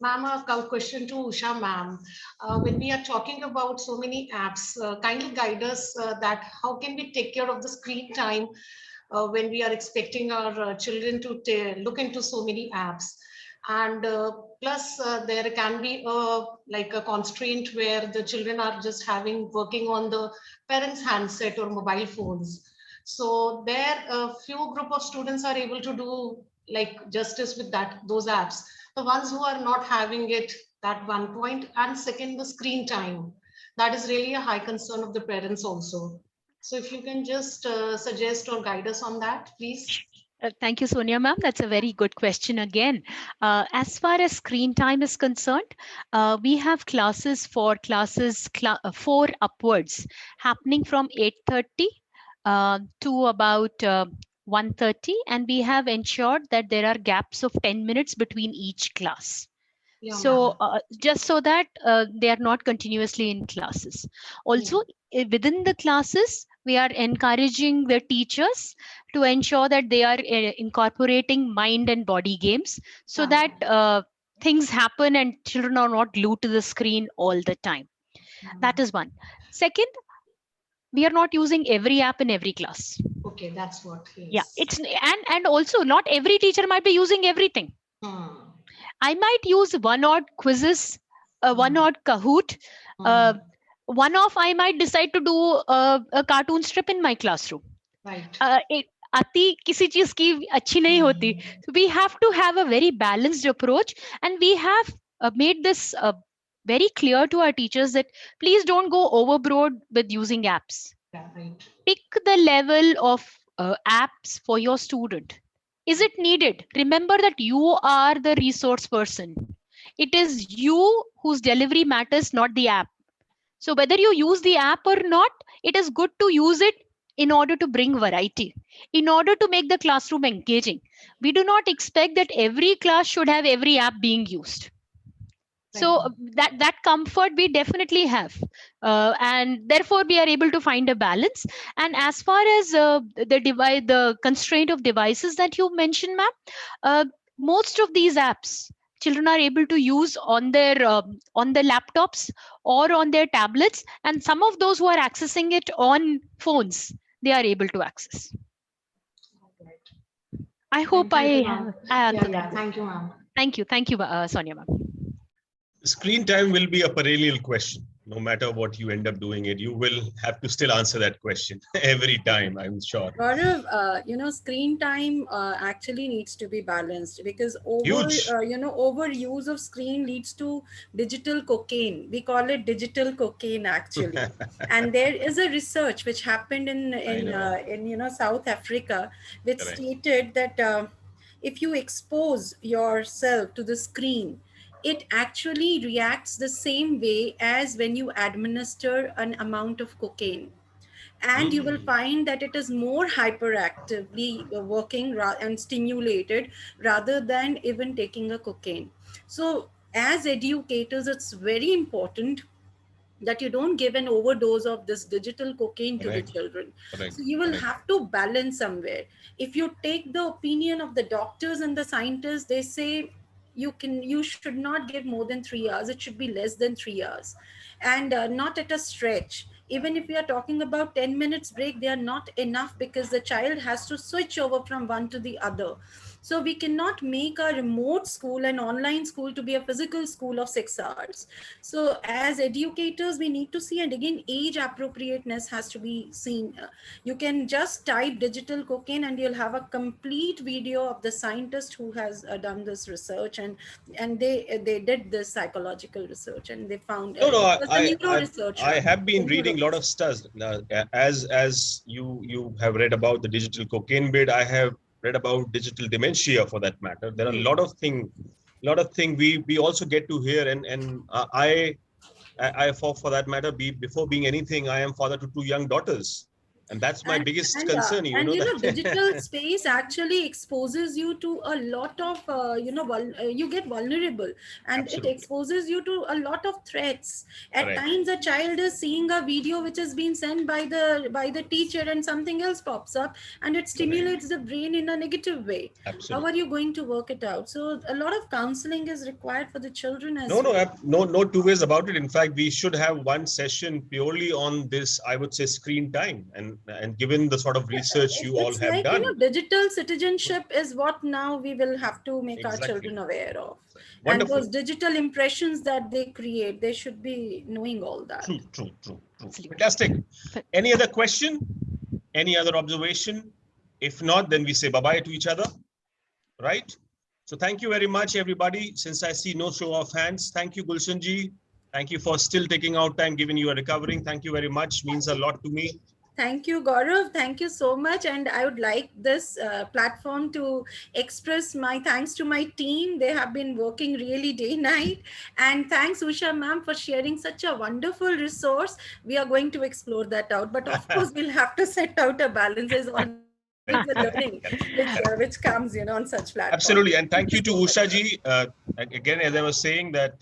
Ma'am, a question to Usha ma'am. When we are talking about so many apps, kindly guide us that how can we take care of the screen time when we are expecting our children to look into so many apps. And plus there can be a constraint where the children are just working on the parents' handset or mobile phones. So there, a few group of students are able to do like justice with those apps. The ones who are not having it, that one point. And second, the screen time. That is really a high concern of the parents also. So if you can just suggest or guide us on that, please. Thank you, Sonia ma'am. That's a very good question again. As far as screen time is concerned, we have classes for classes 4 upwards happening from 8:30 to about 1:30, and we have ensured that there are gaps of 10 minutes between each class. Yeah, So just so that they are not continuously in classes. Also, within the classes, we are encouraging the teachers to ensure that they are incorporating mind and body games so that things happen and children are not glued to the screen all the time. That is one. Second, we are not using every app in every class. Okay, that's what. Yes. Yeah, it's and also not every teacher might be using everything. I might use one odd quizzes, one odd Kahoot. One off, I might decide to do a cartoon strip in my classroom. Right. Ati kisi cheez ki achhi nahi hoti. So we have to have a very balanced approach, and we have made this very clear to our teachers that please don't go overboard with using apps. Yeah, right. Pick the level of apps for your student. Is it needed? Remember that you are the resource person. It is you whose delivery matters, not the app. So whether you use the app or not, it is good to use it in order to bring variety, in order to make the classroom engaging. We do not expect that every class should have every app being used. So that comfort we definitely have, and therefore we are able to find a balance. And as far as the constraint of devices that you mentioned, ma'am, most of these apps children are able to use on their laptops or on their tablets, and some of those who are accessing it on phones, they are able to access. I hope I answered that. Thank you, ma'am. Thank you, Sonia ma'am. Screen time will be a perennial question. No matter what you end up doing it, you will have to still answer that question every time, I'm sure. Gaurav, screen time actually needs to be balanced, because overuse of screen leads to digital cocaine. We call it digital cocaine actually. And there is a research which happened in South Africa, which stated that if you expose yourself to the screen, it actually reacts the same way as when you administer an amount of cocaine. And you will find that it is more hyperactively working and stimulated rather than even taking a cocaine. So as educators, it's very important that you don't give an overdose of this digital cocaine to the children. So you will have to balance somewhere. If you take the opinion of the doctors and the scientists, they say, you should not give more than 3 hours. It should be less than 3 hours, and not at a stretch. Even if we are talking about 10 minutes break, they are not enough, because the child has to switch over from one to the other. So we cannot make a remote school, an online school, to be a physical school of 6 hours. So as educators, we need to see, and again, age appropriateness has to be seen. You can just type digital cocaine and you'll have a complete video of the scientist who has done this research, and they did this psychological research, and they found I have been reading a lot of stuff. As you have read about the digital cocaine bit, I have read about digital dementia, for that matter. There are a lot of things we also get to hear, and I for that matter, before being anything, I am father to 2 young daughters. And that's my biggest concern. Digital space actually exposes you to a lot of, you get vulnerable, and it exposes you to a lot of threats. At times, a child is seeing a video which has been sent by the teacher, and something else pops up, and it stimulates the brain in a negative way. How are you going to work it out? So a lot of counseling is required for the children as well. No two ways about it. In fact, we should have one session purely on this, I would say, screen time. And given the sort of research you all have done, digital citizenship is what now we will have to make our children aware of. Wonderful. And those digital impressions that they create, they should be knowing all that. True. Fantastic. Any other question? Any other observation? If not, then we say bye-bye to each other, right? So thank you very much, everybody. Since I see no show of hands, thank you, Gulshan ji. Thank you for still taking out time, given you are recovering. Thank you very much. Means a lot to me. Thank you, Gaurav. Thank you so much. And I would like this platform to express my thanks to my team. They have been working really day night. And thanks, Usha ma'am, for sharing such a wonderful resource. We are going to explore that out. But of course, we'll have to set out a balance. There's always the learning which comes, on such platforms. Absolutely. And thank you to Usha ji. Again, as I was saying, that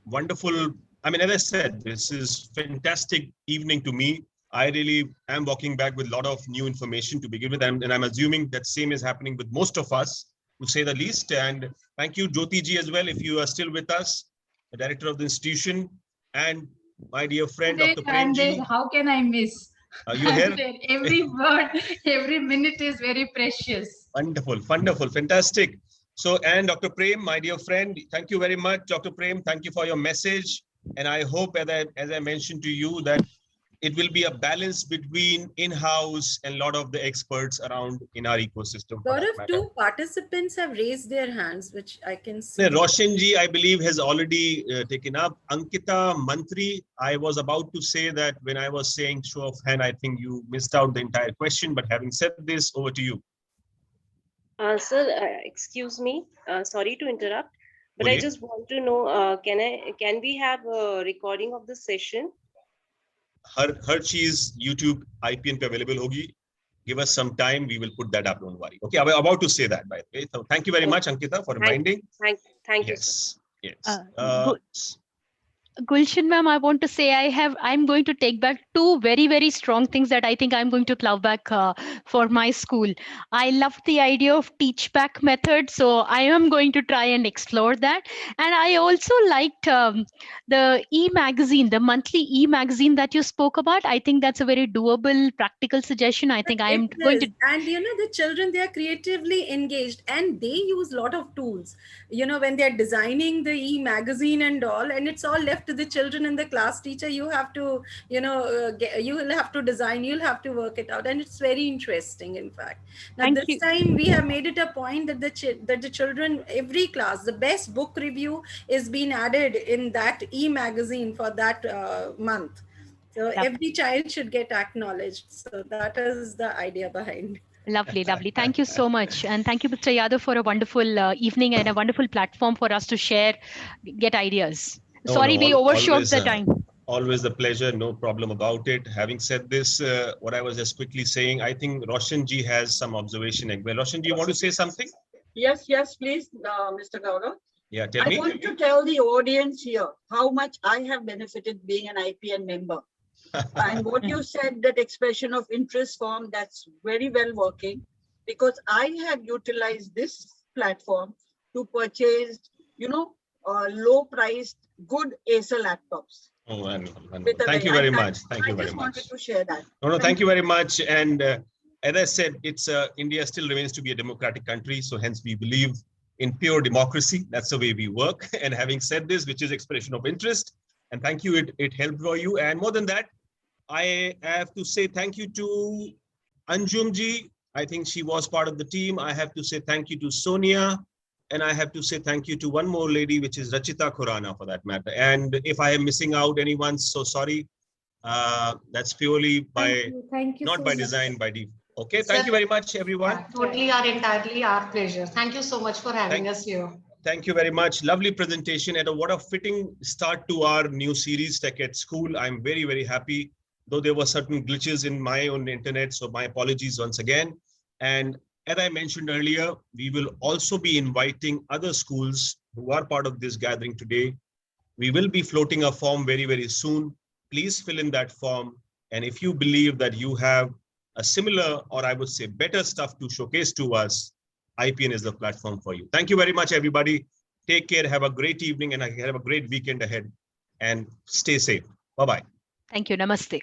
wonderful, as I said, this is fantastic evening to me. I really am walking back with a lot of new information to begin with, and I'm assuming that same is happening with most of us, to say the least. And thank you, Jyoti ji, as well, if you are still with us, the director of the institution, and my dear friend, Dr. Prem ji. How can I miss? You here? Every word, every minute is very precious. Wonderful, wonderful, fantastic. So, and Dr. Prem, my dear friend, thank you very much, Dr. Prem. Thank you for your message. And I hope, as I mentioned to you, that it will be a balance between in-house and a lot of the experts around in our ecosystem. Gaurav, 2 participants have raised their hands, which I can see. Roshan ji, I believe, has already taken up. Ankita Mantri, I was about to say that when I was saying show of hand, I think you missed out the entire question. But having said this, over to you. Sir, excuse me. Sorry to interrupt, but I just want to know, can we have a recording of the session? Her cheese YouTube IPN pe available hogi. Give us some time, we will put that up, don't worry. Okay, I was about to say that, by the way. So thank you very much, Ankita, for reminding. Thank you. Yes. Gulshan ma'am, I want to say I'm going to take back 2 very, very strong things that I think I'm going to plow back for my school. I love the idea of teach back method. So I am going to try and explore that. And I also liked the e-magazine, the monthly e-magazine that you spoke about. I think that's a very doable, practical suggestion. I think I am going to. And the children, they are creatively engaged and they use a lot of tools, when they're designing the e-magazine and all, and it's all left to the children and the class teacher. You have to, you will have to design, you'll have to work it out. And it's very interesting, in fact. Now, this time we have made it a point that the children, every class, the best book review is being added in that e-magazine for that month. So every child should get acknowledged. So that is the idea behind. Lovely, lovely. Thank you so much. And thank you, Mr. Yadav, for a wonderful evening and a wonderful platform for us to share, get ideas. Sorry, we overshot the time. Always a pleasure, no problem about it. Having said this, what I was just quickly saying, I think Roshan ji has some observation. Roshan, do you want to say something? Yes, please, Mr. Gaurav. Yeah, tell me. I want to tell the audience here how much I have benefited being an IPN member. And what you said, that expression of interest form, that's very well working, because I have utilized this platform to purchase, low-priced, good Acer laptops. Oh, wonderful. Thank you very much. Thank you very much. I just wanted to share that. No, thank you very much. And as I said, India still remains to be a democratic country. So hence we believe in pure democracy. That's the way we work. And having said this, which is expression of interest, and thank you, it helped for you. And more than that, I have to say thank you to Anjum ji. I think she was part of the team. I have to say thank you to Sonia. And I have to say thank you to one more lady, which is Rachita Khurana, for that matter. And if I am missing out anyone, so sorry. That's purely by, not by design, by default. Okay, thank you very much, everyone. Totally, entirely our pleasure. Thank you so much for having us here. Thank you very much. Lovely presentation. And what a fitting start to our new series, Tech at School. I'm very, very happy, though there were certain glitches in my own internet. So my apologies once again. And as I mentioned earlier, we will also be inviting other schools who are part of this gathering today. We will be floating a form very, very soon. Please fill in that form. And if you believe that you have a similar, or I would say better stuff to showcase to us, IPN is the platform for you. Thank you very much, everybody. Take care. Have a great evening and have a great weekend ahead. And stay safe. Bye-bye. Thank you. Namaste.